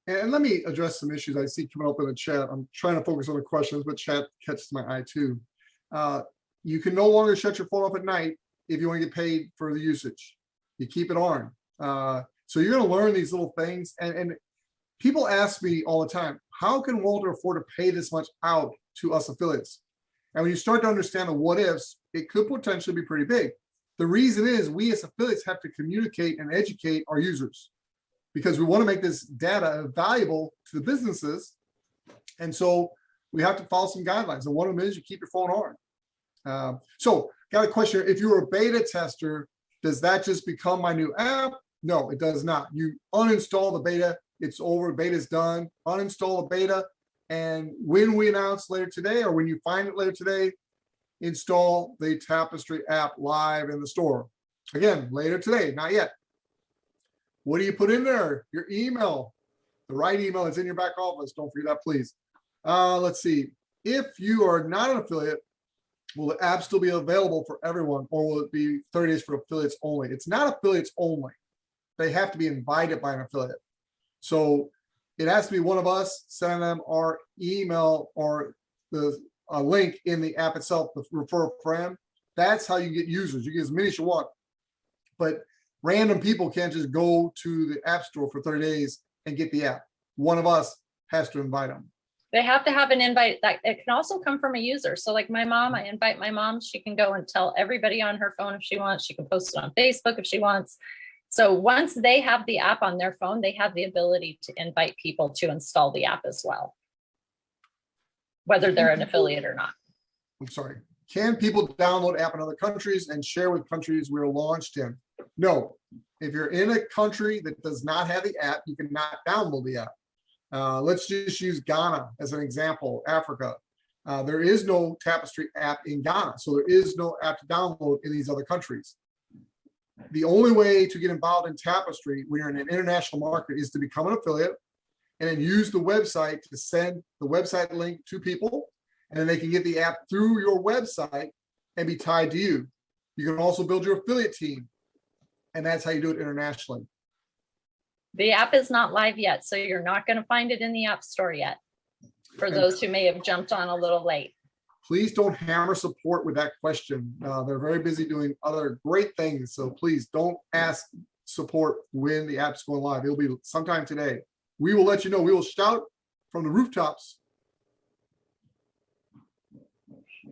And let me address some issues I see coming up in the chat. I'm trying to focus on the questions, but chat catches my eye too. You can no longer shut your phone off at night if you want to get paid for the usage. You keep it on. So you're going to learn these little things. And people ask me all the time, how can Walter afford to pay this much out to us affiliates? And when you start to understand the what ifs, it could potentially be pretty big. The reason is we as affiliates have to communicate and educate our users, because we want to make this data valuable to the businesses. And so we have to follow some guidelines. And one of them is you keep your phone on. So got a question. If you're a beta tester, does that just become my new app? No, it does not. You uninstall the beta. It's over. Beta's done. Uninstall the beta. And when we announce later today, or when you find it later today, install the Tapestry app live in the store. Again, later today, not yet. What do you put in there? Your email, the right email is in your back office. Don't forget that, please. Let's see. If you are not an affiliate, will the app still be available for everyone, or will it be 30 days for affiliates only? It's not affiliates only. They have to be invited by an affiliate. So it has to be one of us sending them our email or the a link in the app itself to refer a friend. That's how you get users. You get as many as you want. But random people can't just go to the app store for 30 days and get the app. One of us has to invite them. They have to have an invite. That it can also come from a user. So like my mom, I invite my mom, she can go and tell everybody on her phone if she wants. She can post it on Facebook if she wants. So once they have the app on their phone, they have the ability to invite people to install the app as well, whether they're an affiliate or not. I'm sorry. Can people download app in other countries and share with countries we're launched in? No. If you're in a country that does not have the app, you cannot download the app. Let's just use Ghana as an example, Africa. There is no Tapestry app in Ghana, so there is no app to download in these other countries. The only way to get involved in Tapestry when you're in an international market is to become an affiliate and then use the website to send the website link to people, and then they can get the app through your website and be tied to you. You can also build your affiliate team, and that's how you do it internationally. The app is not live yet, so you're not going to find it in the App Store yet, for those who may have jumped on a little late. Please don't hammer support with that question. They're very busy doing other great things, so please don't ask support when the app's going live. It'll be sometime today. We will let you know. We will shout from the rooftops.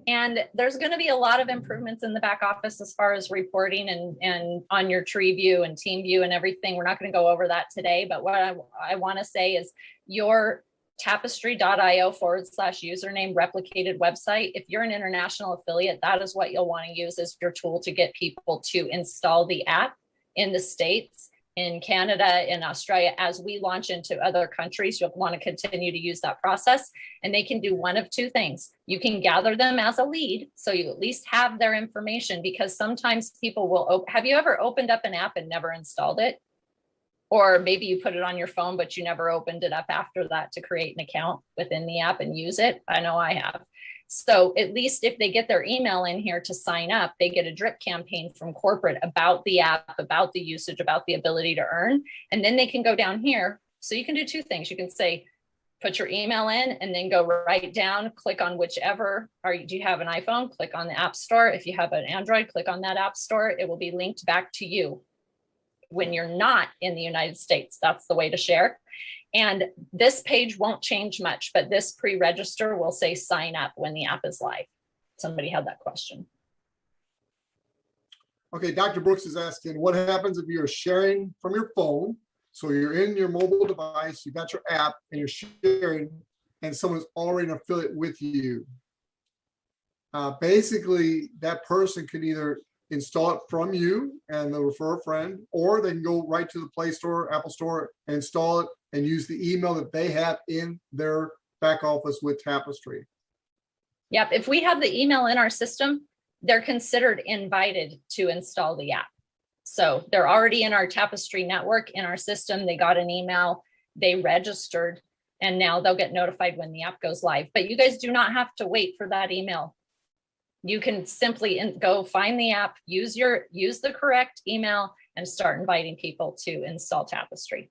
And there's going to be a lot of improvements in the back office as far as reporting and on your tree view and team view and everything. We're not going to go over that today, but what I want to say is your tapestri.io/username replicated website. If you're an international affiliate, that is what you'll want to use as your tool to get people to install the app in the States, in Canada, in Australia. As we launch into other countries, you'll want to continue to use that process. And they can do one of two things. You can gather them as a lead, so you at least have their information, because sometimes people will, have you ever opened up an app and never installed it? Or maybe you put it on your phone, but you never opened it up after that to create an account within the app and use it. I know I have. So at least if they get their email in here to sign up, they get a drip campaign from corporate about the app, about the usage, about the ability to earn. And then they can go down here. So you can do two things. You can say, put your email in and then go right down, click on whichever, do you have an iPhone? Click on the App Store. If you have an Android, click on that App Store. It will be linked back to you when you're not in the United States. That's the way to share. And this page won't change much, but this pre-register will say sign up when the app is live. Somebody had that question. Okay, Dr. Brooks is asking, what happens if you're sharing from your phone? So you're in your mobile device, you got your app and you're sharing, and someone's already an affiliate with you. Basically, that person can either install it from you and they'll refer a friend, or they can go right to the Play Store, Apple Store, and install it and use the email that they have in their back office with Tapestry. Yep, if we have the email in our system, they're considered invited to install the app. So they're already in our Tapestry network, in our system. They got an email, they registered, and now they'll get notified when the app goes live. But you guys do not have to wait for that email. You can simply go find the app, use the correct email, and start inviting people to install Tapestry.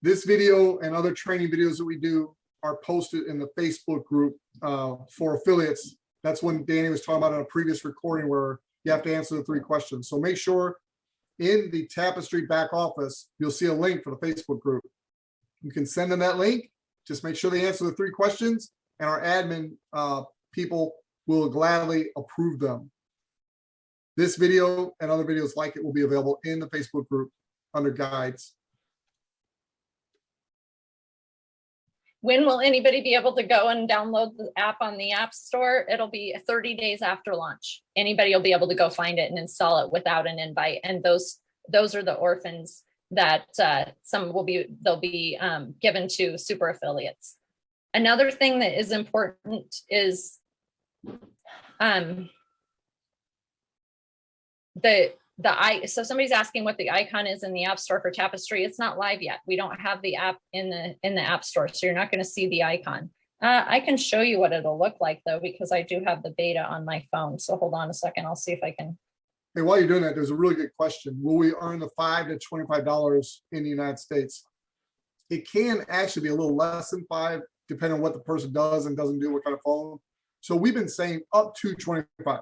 This video and other training videos that we do are posted in the Facebook group for affiliates. That's when Danny was talking about in a previous recording where you have to answer the 3 questions. So make sure in the Tapestry back office, you'll see a link for the Facebook group. You can send them that link. Just make sure they answer the 3 questions, and our admin people will gladly approve them. This video and other videos like it will be available in the Facebook group under guides. When will anybody be able to go and download the app on the App Store? It'll be 30 days after launch. Anybody will be able to go find it and install it without an invite. And those are the orphans that they'll be given to super affiliates. Another thing that is important is so somebody's asking what the icon is in the App Store for Tapestry. It's not live yet. We don't have the app in the App Store, so you're not going to see the icon. I can show you what it'll look like though, because I do have the beta on my phone. So hold on a second. I'll see if I can. Hey, while you're doing that, there's a really good question. Will we earn the $5 to $25 in the United States? It can actually be a little less than 5 depending on what the person does and doesn't do, what kind of phone. So we've been saying up to 25.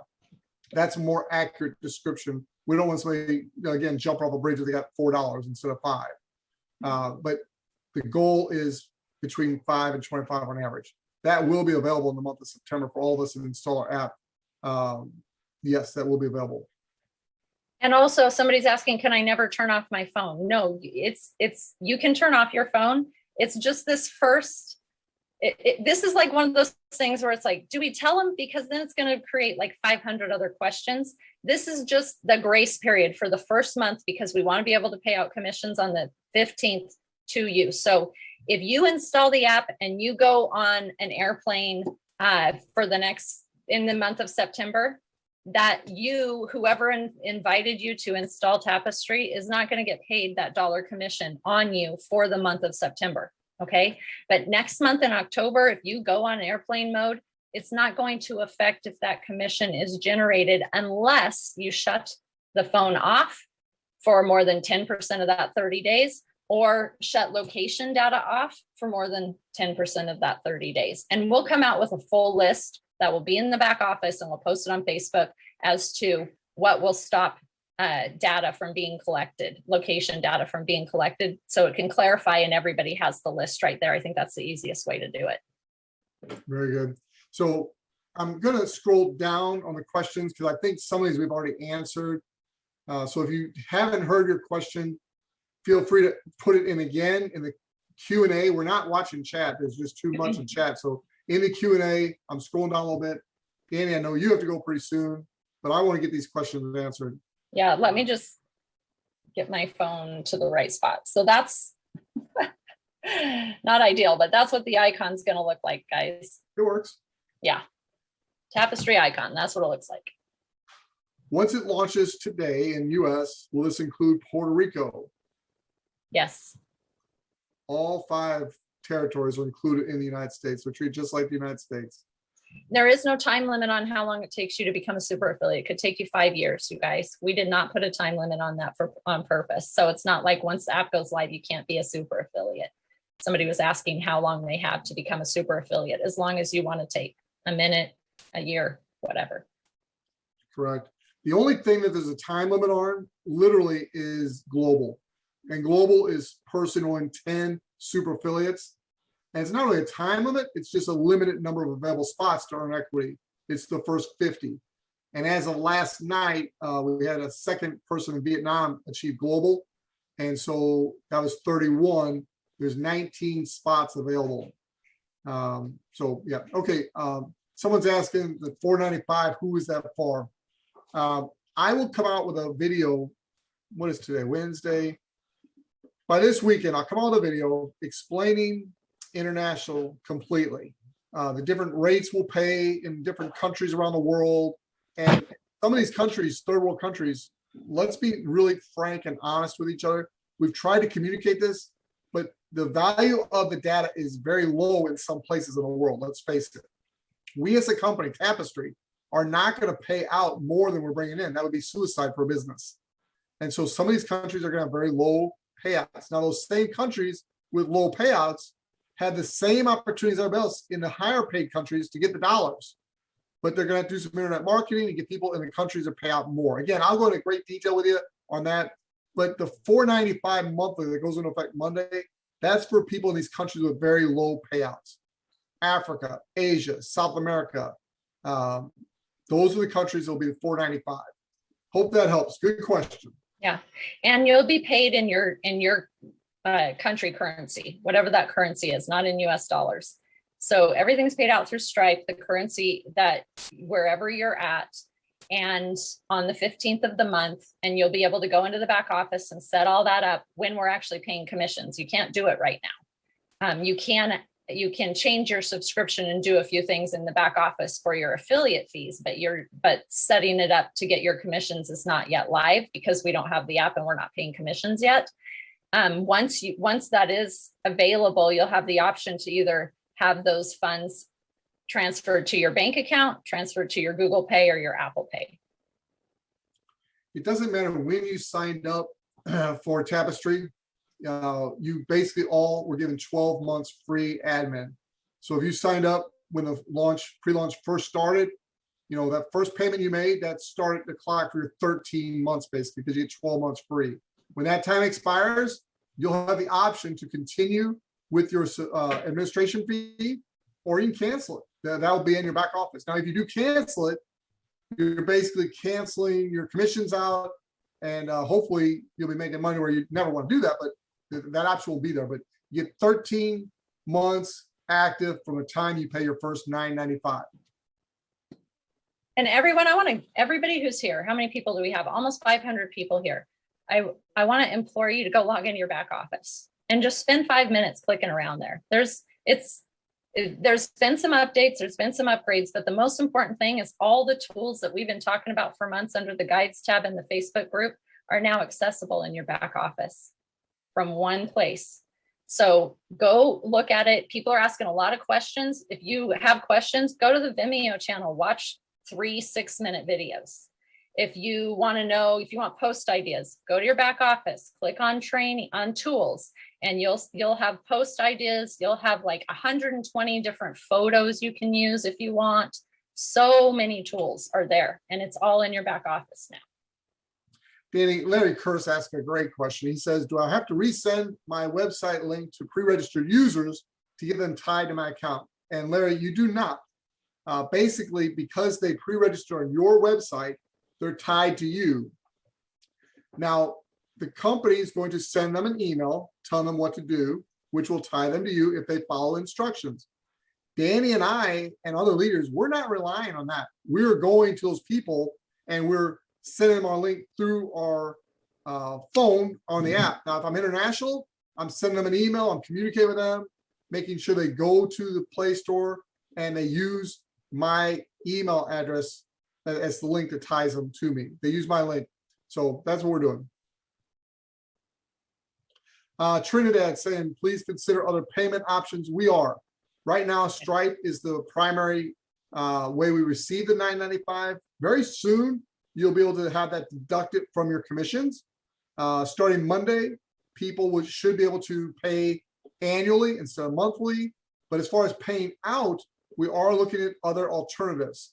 That's a more accurate description. We don't want somebody, again, jump off a bridge if they got $4 instead of 5. But the goal is between 5 and 25 on average. That will be available in the month of September for all of us to install our app. Yes, that will be available. And also somebody's asking, can I never turn off my phone? No, it's you can turn off your phone. It's just this first, this is like one of those things where it's like, do we tell them? Because then it's going to create like 500 other questions. This is just the grace period for the first month because we want to be able to pay out commissions on the 15th to you. So if you install the app and you go on an airplane for the next, in the month of September, that you, whoever invited you to install Tapestry is not going to get paid that dollar commission on you for the month of September. Okay. But next month in October, if you go on airplane mode, it's not going to affect if that commission is generated unless you shut the phone off for more than 10% of that 30 days or shut location data off for more than 10% of that 30 days. And we'll come out with a full list that will be in the back office and we'll post it on Facebook as to what will stop data from being collected, location data from being collected, so it can clarify and everybody has the list right there. I think that's the easiest way to do it. Very good. So I'm going to scroll down on the questions because I think some of these we've already answered. So if you haven't heard your question, feel free to put it in again in the Q&A. We're not watching chat. There's just too much in chat. So in the Q&A, I'm scrolling down a little bit. Danny, I know you have to go pretty soon, but I want to get these questions answered. Yeah, let me just get my phone to the right spot. So that's not ideal, but that's what the icon's going to look like, guys. It works. Yeah. Tapestry icon. That's what it looks like. Once it launches today in US, will this include Puerto Rico? Yes. All 5 territories are included in the United States. We're treated just like the United States. There is no time limit on how long it takes you to become a super affiliate. It could take you 5 years, you guys. We did not put a time limit on that on purpose. So it's not like once the app goes live, you can't be a super affiliate. Somebody was asking how long they have to become a super affiliate, as long as you want to take a minute, a year, whatever. Correct. The only thing that there's a time limit on literally is global. And global is personal in 10 super affiliates. And it's not really a time limit, it's just a limited number of available spots to earn equity. It's the first 50. And as of last night, we had a second person in Vietnam achieve global. And so that was 31. There's 19 spots available. So yeah, okay. Someone's asking the 495, who is that for? I will come out with a video. What is today? Wednesday. By this weekend, I'll come out with a video explaining international completely. The different rates we'll pay in different countries around the world. And some of these countries, third world countries, let's be really frank and honest with each other. We've tried to communicate this, but the value of the data is very low in some places in the world. Let's face it. We as a company, Tapestry, are not going to pay out more than we're bringing in. That would be suicide for a business. And so some of these countries are going to have very low payouts. Now, those same countries with low payouts have the same opportunities as everybody else in the higher paid countries to get the dollars. But they're going to have to do some internet marketing and get people in the countries to pay out more. Again, I'll go into great detail with you on that. But the $495 monthly that goes into effect Monday, that's for people in these countries with very low payouts. Africa, Asia, South America. Those are the countries that will be the $495. Hope that helps. Good question. Yeah, and you'll be paid in your country currency, whatever that currency is, not in US dollars. So everything's paid out through Stripe, the currency that wherever you're at, and on the 15th of the month, and you'll be able to go into the back office and set all that up when we're actually paying commissions. You can't do it right now. You can change your subscription and do a few things in the back office for your affiliate fees, but setting it up to get your commissions is not yet live because we don't have the app and we're not paying commissions yet. Once that is available, you'll have the option to either have those funds transferred to your bank account, transferred to your Google Pay or your Apple Pay. It doesn't matter when you signed up for Tapestry. You basically all were given 12 months free admin. So if you signed up when the pre-launch first started, you know, that first payment you made, that started the clock for your 13 months, basically, because you get 12 months free. When that time expires, you'll have the option to continue with your administration fee, or you can cancel it. That will be in your back office. Now, if you do cancel it, you're basically canceling your commissions out, and hopefully you'll be making money where you never want to do that, but that option will be there. But you get 13 months active from the time you pay your first $9.95. And everyone, everybody who's here, how many people do we have? Almost 500 people here. I want to implore you to go log into your back office and just spend 5 minutes clicking around there. There's been some updates, there's been some upgrades, but the most important thing is all the tools that we've been talking about for months under the guides tab in the Facebook group are now accessible in your back office from one place. So go look at it. People are asking a lot of questions. If you have questions, go to the Vimeo channel, watch 3 6-minute videos. If you want to know, if you want post ideas, go to your back office, click on training, on tools, and you'll have post ideas. You'll have like 120 different photos you can use if you want. So many tools are there, and it's all in your back office now. Danny, Larry Curse asked a great question. He says, do I have to resend my website link to pre-registered users to get them tied to my account? And Larry, you do not. Basically, because they pre-register on your website, they're tied to you. Now, the company is going to send them an email telling them what to do, which will tie them to you if they follow instructions. Danny and I and other leaders, we're not relying on that. We're going to those people and we're sending them our link through our phone on the app. Now, if I'm international, I'm sending them an email, I'm communicating with them, making sure they go to the Play Store and they use my email address as the link that ties them to me. They use my link. So that's what we're doing. Trinidad saying, please consider other payment options. We are. Right now, Stripe is the primary way we receive the $9.95. Very soon, you'll be able to have that deducted from your commissions. Starting Monday, people should be able to pay annually instead of monthly. But as far as paying out, we are looking at other alternatives.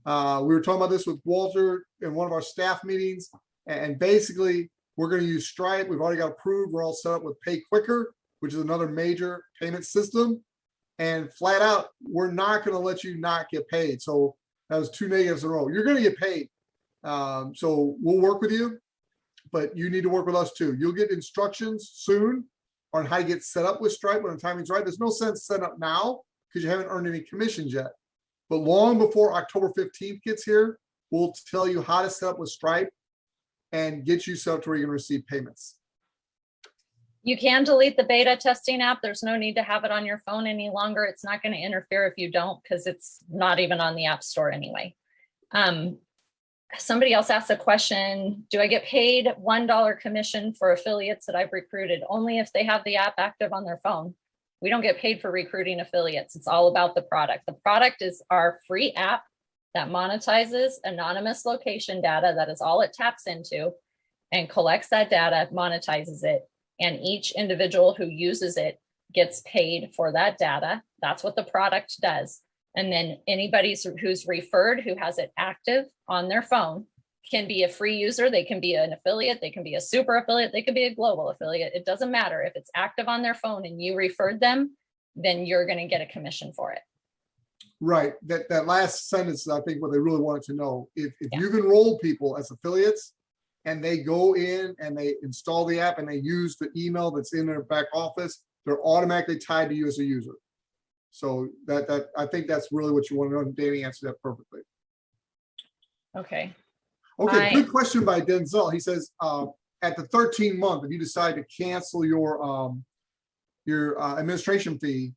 We were talking about this with Walter in one of our staff meetings, and basically we're going to use Stripe. We've already got approved. We're all set up with Pay Quicker, which is another major payment system. And flat out, we're not going to let you not get paid. So that was 2 negatives in a row. You're going to get paid. So we'll work with you, but you need to work with us too. You'll get instructions soon on how to get set up with Stripe when the timing's right. There's no sense setting up now because you haven't earned any commissions yet. But long before October 15th gets here, we'll tell you how to set up with Stripe and get you set up to where you're going to receive payments. You can delete the beta testing app. There's no need to have it on your phone any longer. It's not going to interfere if you don't, because it's not even on the App Store anyway. Somebody else asked a question. Do I get paid $1 commission for affiliates that I've recruited? Only if they have the app active on their phone. We don't get paid for recruiting affiliates. It's all about the product. The product is our free app that monetizes anonymous location data. That is all it taps into and collects that data, monetizes it. And each individual who uses it gets paid for that data. That's what the product does. And then anybody who's referred, who has it active on their phone, can be a free user. They can be an affiliate. They can be a super affiliate. They can be a global affiliate. It doesn't matter. If it's active on their phone and you referred them, then you're going to get a commission for it. Right. That last sentence, I think what they really wanted to know, if you've enrolled people as affiliates and they go in and they install the app and they use the email that's in their back office, they're automatically tied to you as a user. So that I think that's really what you want to know. And Danny answered that perfectly. Okay. Okay, good question by Denzel. He says, at the 13th month, if you decide to cancel your administration fee,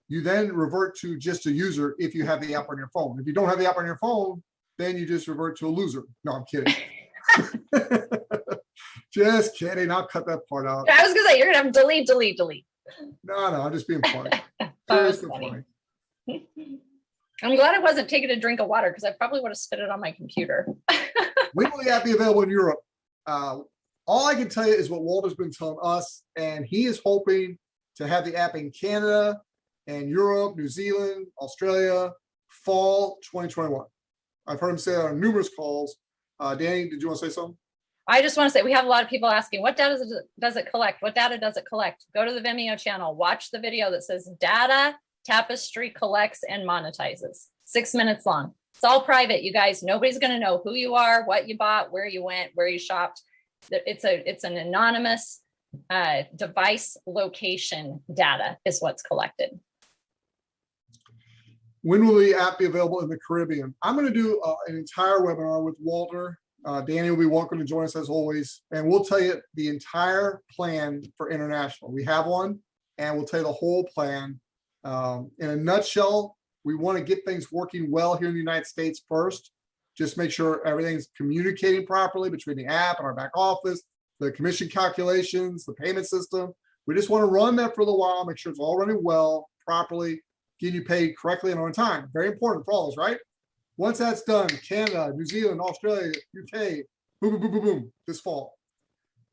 you then revert to just a user if you have the app on your phone. If you don't have the app on your phone, then you just revert to a loser. No, I'm kidding. Just kidding. I'll cut that part out. I was gonna say, you're gonna have delete. No, I'm just being funny. Funny. I'm glad I wasn't taking a drink of water because I probably would have spit it on my computer. When will the app be available in Europe? All I can tell you is what Walter's been telling us, and he is hoping to have the app in Canada and Europe, New Zealand, Australia, fall 2021. I've heard him say that on numerous calls. Danny, did you want to say something? I just want to say we have a lot of people asking, what data does it collect? What data does it collect? Go to the Vimeo channel, watch the video that says data Tapestry collects and monetizes. 6 minutes long. It's all private, you guys. Nobody's going to know who you are, what you bought, where you went, where you shopped. It's an anonymous device location data is what's collected. When will the app be available in the Caribbean? I'm going to do an entire webinar with Walter. Danny will be welcome to join us as always, and we'll tell you the entire plan for international. We have one, and we'll tell you the whole plan. In a nutshell, we want to get things working well here in the United States first. Just make sure everything's communicating properly between the app and our back office, the commission calculations, the payment system. We just want to run that for a little while, make sure it's all running well, properly, getting you paid correctly and on time. Very important for all of us, right? Once that's done, Canada, New Zealand, Australia, UK, boom, boom, boom, boom, boom, this fall.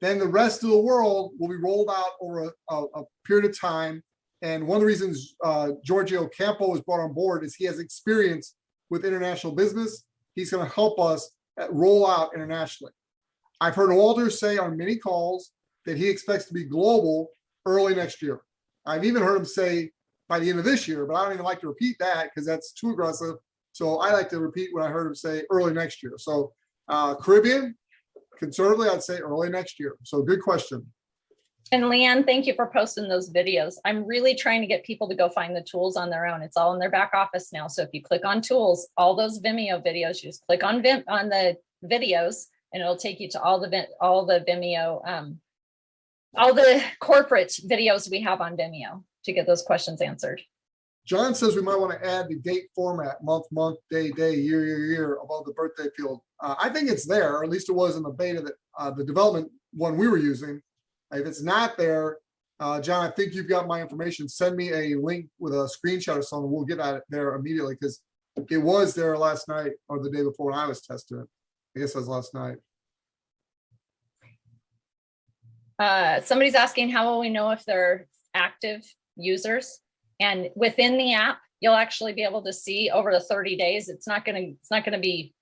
Then the rest of the world will be rolled out over a period of time. And one of the reasons Giorgio Campo was brought on board is he has experience with international business. He's going to help us roll out internationally. I've heard Walter say on many calls that he expects to be global early next year. I've even heard him say by the end of this year, but I don't even like to repeat that because that's too aggressive. So I like to repeat what I heard him say early next year. So Caribbean, conservatively, I'd say early next year. So good question. And Leanne, thank you for posting those videos. I'm really trying to get people to go find the tools on their own. It's all in their back office now. So if you click on tools, all those Vimeo videos, you just click on the videos and it'll take you to all the Vimeo, all the corporate videos we have on Vimeo to get those questions answered. John says we might want to add the date format, month, day, year above the birthday field. I think it's there, or at least it was in the beta that the development one we were using. If it's not there, John, I think you've got my information. Send me a link with a screenshot or something. We'll get at it there immediately because it was there last night or the day before when I was testing it. I guess it was last night. Somebody's asking, how will we know if they're active users? And within the app, you'll actually be able to see over the 30 days. It's not going to be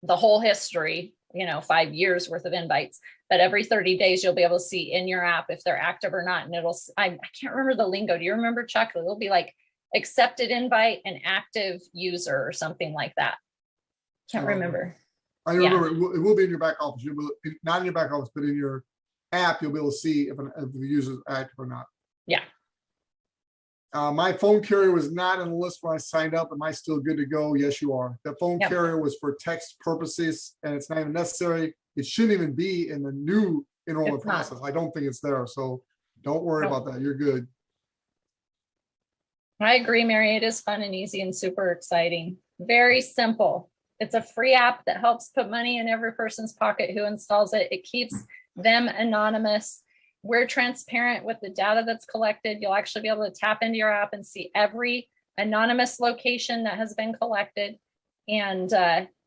the whole history, 5 years worth of invites, but every 30 days, you'll be able to see in your app if they're active or not. And I can't remember the lingo. Do you remember, Chuck? It'll be like accepted invite and active user or something like that. Can't remember. I remember it will be in your back office. Not in your back office, but in your app, you'll be able to see if the user is active or not. Yeah. My phone carrier was not on the list when I signed up. Am I still good to go? Yes, you are. The phone carrier was for text purposes, and it's not even necessary. It shouldn't even be in the new enrollment process. I don't think it's there. So don't worry about that. You're good. I agree, Mary. It is fun and easy and super exciting. Very simple. It's a free app that helps put money in every person's pocket who installs it. It keeps them anonymous. We're transparent with the data that's collected. You'll actually be able to tap into your app and see every anonymous location that has been collected. And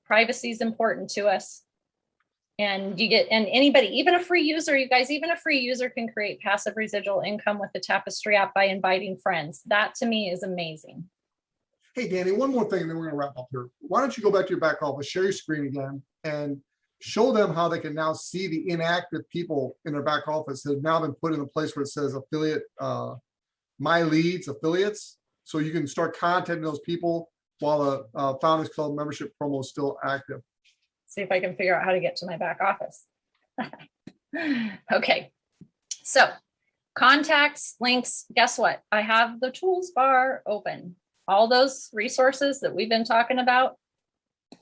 privacy is important to us. And anybody, even a free user, you guys, even a free user can create passive residual income with the Tapestri app by inviting friends. That to me is amazing. Hey, Danny, one more thing, and then we're going to wrap up here. Why don't you go back to your back office, share your screen again, and show them how they can now see the inactive people in their back office that have now been put in a place where it says affiliate, my leads, affiliates. So you can start contacting those people while the Founders Club membership promo is still active. See if I can figure out how to get to my back office. Okay, so contacts, links, guess what? I have the tools bar open. All those resources that we've been talking about,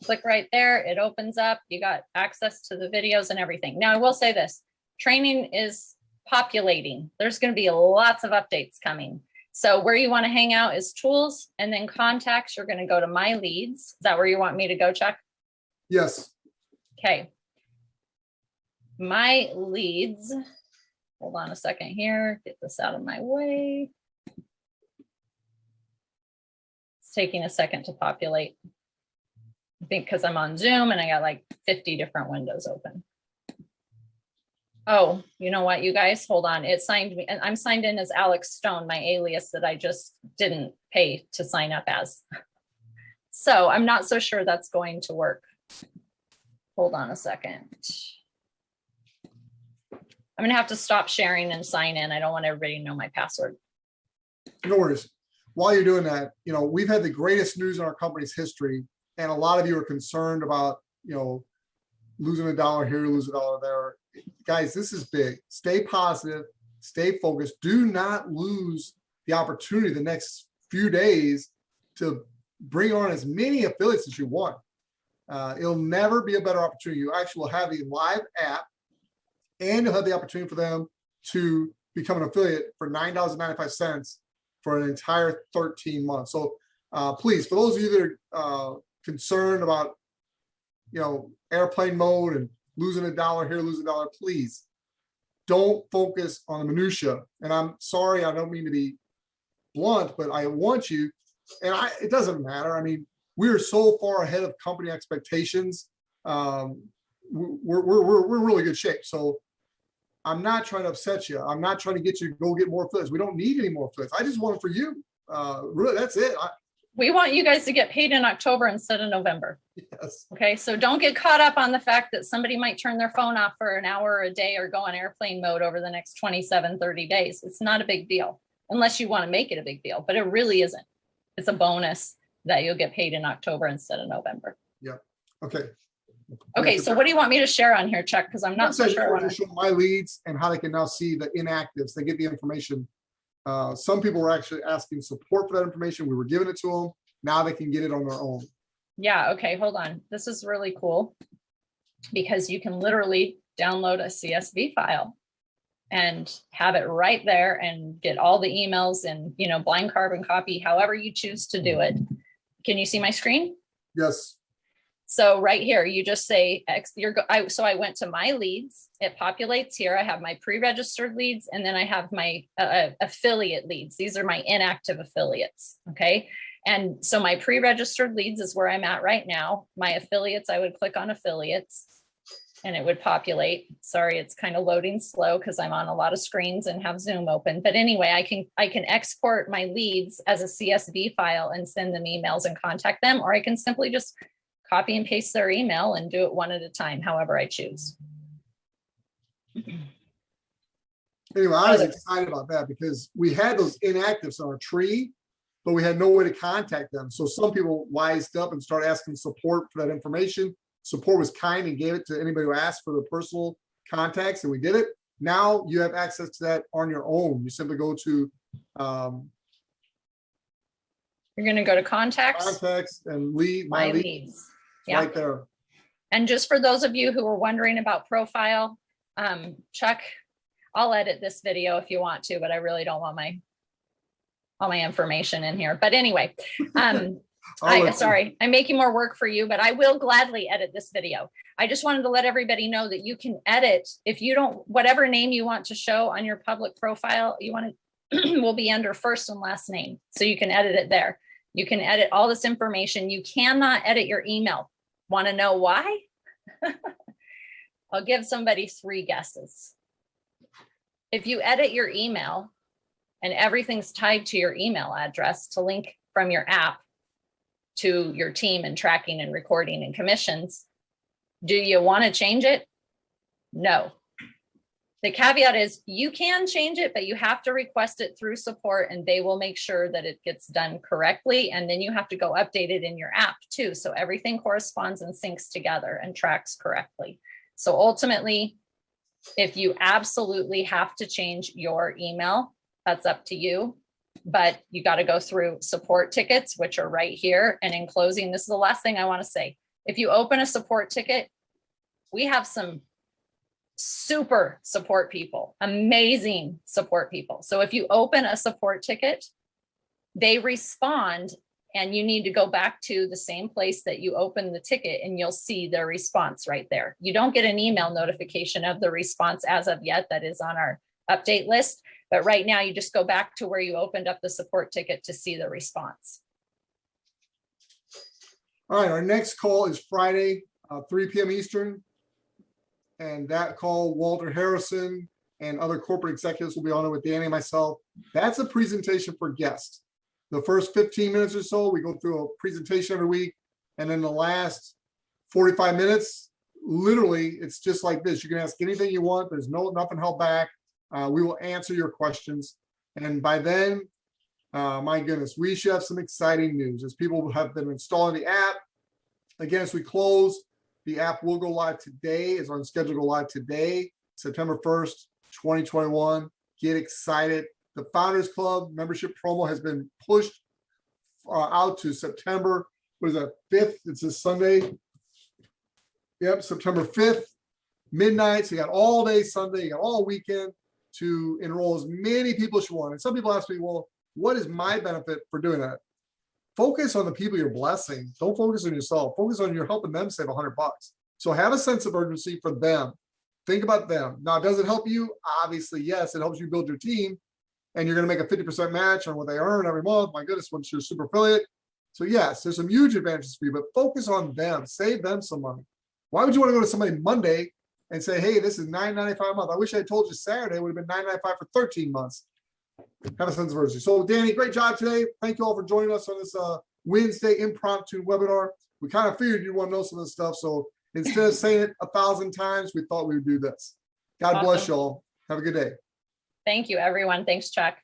click right there, it opens up, you got access to the videos and everything. Now I will say this, training is populating. There's going to be lots of updates coming. So where you want to hang out is tools, and then contacts, you're going to go to my leads. Is that where you want me to go, Chuck? Yes. Okay. My leads, hold on a second here, get this out of my way. It's taking a second to populate. I think because I'm on Zoom and I got like 50 different windows open. Oh, you know what, you guys, hold on. It signed me, and I'm signed in as Alex Stone, my alias that I just didn't pay to sign up as. So I'm not so sure that's going to work. Hold on a second. I'm gonna have to stop sharing and sign in. I don't want everybody to know my password. No worries. While you're doing that, we've had the greatest news in our company's history, and a lot of you are concerned about, losing a dollar here, losing a dollar there. Guys, this is big. Stay positive, stay focused. Do not lose the opportunity the next few days to bring on as many affiliates as you want. It'll never be a better opportunity. You actually will have a live app, and you'll have the opportunity for them to become an affiliate for $9.95 for an entire 13 months. So please, for those of you that are concerned about, airplane mode and losing a dollar here, losing a dollar, please don't focus on the minutia. And I'm sorry, I don't mean to be blunt, but I want you, and it doesn't matter. I mean, we're so far ahead of company expectations. We're in really good shape. So I'm not trying to upset you. I'm not trying to get you to go get more affiliates. We don't need any more affiliates. I just want it for you. Really, that's it. We want you guys to get paid in October instead of November. Yes. Okay, so don't get caught up on the fact that somebody might turn their phone off for an hour or a day or go on airplane mode over the next 27, 30 days. It's not a big deal unless you want to make it a big deal, but it really isn't. It's a bonus that you'll get paid in October instead of November. Yeah. Okay. Okay, so what do you want me to share on here, Chuck? Because I'm not so sure. I show my leads and how they can now see the inactives. They get the information. Some people were actually asking support for that information. We were giving it to them. Now they can get it on their own. Yeah. Okay. Hold on. This is really cool because you can literally download a CSV file and have it right there and get all the emails and, blind carbon copy, however you choose to do it. Can you see my screen? Yes. So right here, you just say, so I went to my leads. It populates here. I have my pre-registered leads, and then I have my affiliate leads. These are my inactive affiliates. Okay. And so my pre-registered leads is where I'm at right now. My affiliates, I would click on affiliates and it would populate. Sorry, it's kind of loading slow because I'm on a lot of screens and have Zoom open. But anyway, I can export my leads as a CSV file and send them emails and contact them, or I can simply just copy and paste their email and do it one at a time, however I choose. Anyway, I was excited about that because we had those inactives on our tree, but we had no way to contact them. So some people wised up and started asking support for that information. Support was kind and gave it to anybody who asked for their personal contacts, and we did it. Now you have access to that on your own. You simply go to you're going to go to contacts and lead my leads. Yeah. Right there. And just for those of you who are wondering about profile, Chuck, I'll edit this video if you want to, but I really don't want all my information in here. But anyway, sorry, I'm making more work for you, but I will gladly edit this video. I just wanted to let everybody know that you can edit if you don't, whatever name you want to show on your public profile, you want to will be under first and last name. So you can edit it there. You can edit all this information. You cannot edit your email. Want to know why? I'll give somebody 3 guesses. If you edit your email and everything's tied to your email address to link from your app to your team and tracking and recording and commissions, do you want to change it? No. The caveat is you can change it, but you have to request it through support and they will make sure that it gets done correctly. And then you have to go update it in your app too. So everything corresponds and syncs together and tracks correctly. So ultimately, if you absolutely have to change your email, that's up to you. But you got to go through support tickets, which are right here. And in closing, this is the last thing I want to say. If you open a support ticket, we have some super support people, amazing support people. So if you open a support ticket, they respond and you need to go back to the same place that you opened the ticket and you'll see their response right there. You don't get an email notification of the response as of yet. That is on our update list. But right now you just go back to where you opened up the support ticket to see the response. All right, our next call is Friday, 3 p.m. Eastern. And that call, Walter Harrison and other corporate executives will be on it with Danny and myself. That's a presentation for guests. The first 15 minutes or so, we go through a presentation every week. And then the last 45 minutes, literally, it's just like this. You can ask anything you want. There's nothing held back. We will answer your questions. And by then, my goodness, we should have some exciting news as people have been installing the app. Again, as we close, the app will go live today. It's on schedule to go live today, September 1st, 2021. Get excited. The Founders Club membership promo has been pushed out to September. What is that? 5th? It's this Sunday. Yep, September 5th, midnight. So you got all day Sunday, you got all weekend to enroll as many people as you want. And some people ask me, well, what is my benefit for doing that? Focus on the people you're blessing. Don't focus on yourself. Focus on you're helping them save $100. So have a sense of urgency for them. Think about them. Now, does it help you? Obviously, yes. It helps you build your team. And you're going to make a 50% match on what they earn every month. My goodness, once you're a super affiliate. So yes, there's some huge advantages for you, but focus on them. Save them some money. Why would you want to go to somebody Monday and say, hey, this is $9.95 a month? I wish I had told you Saturday would have been $9.95 for 13 months. Have a sense of urgency. So Danny, great job today. Thank you all for joining us on this Wednesday impromptu webinar. We kind of figured you'd want to know some of this stuff. So instead of saying it 1,000 times, we thought we would do this. God bless Awesome. y'all. Have a good day. Thank you, everyone. Thanks, Chuck.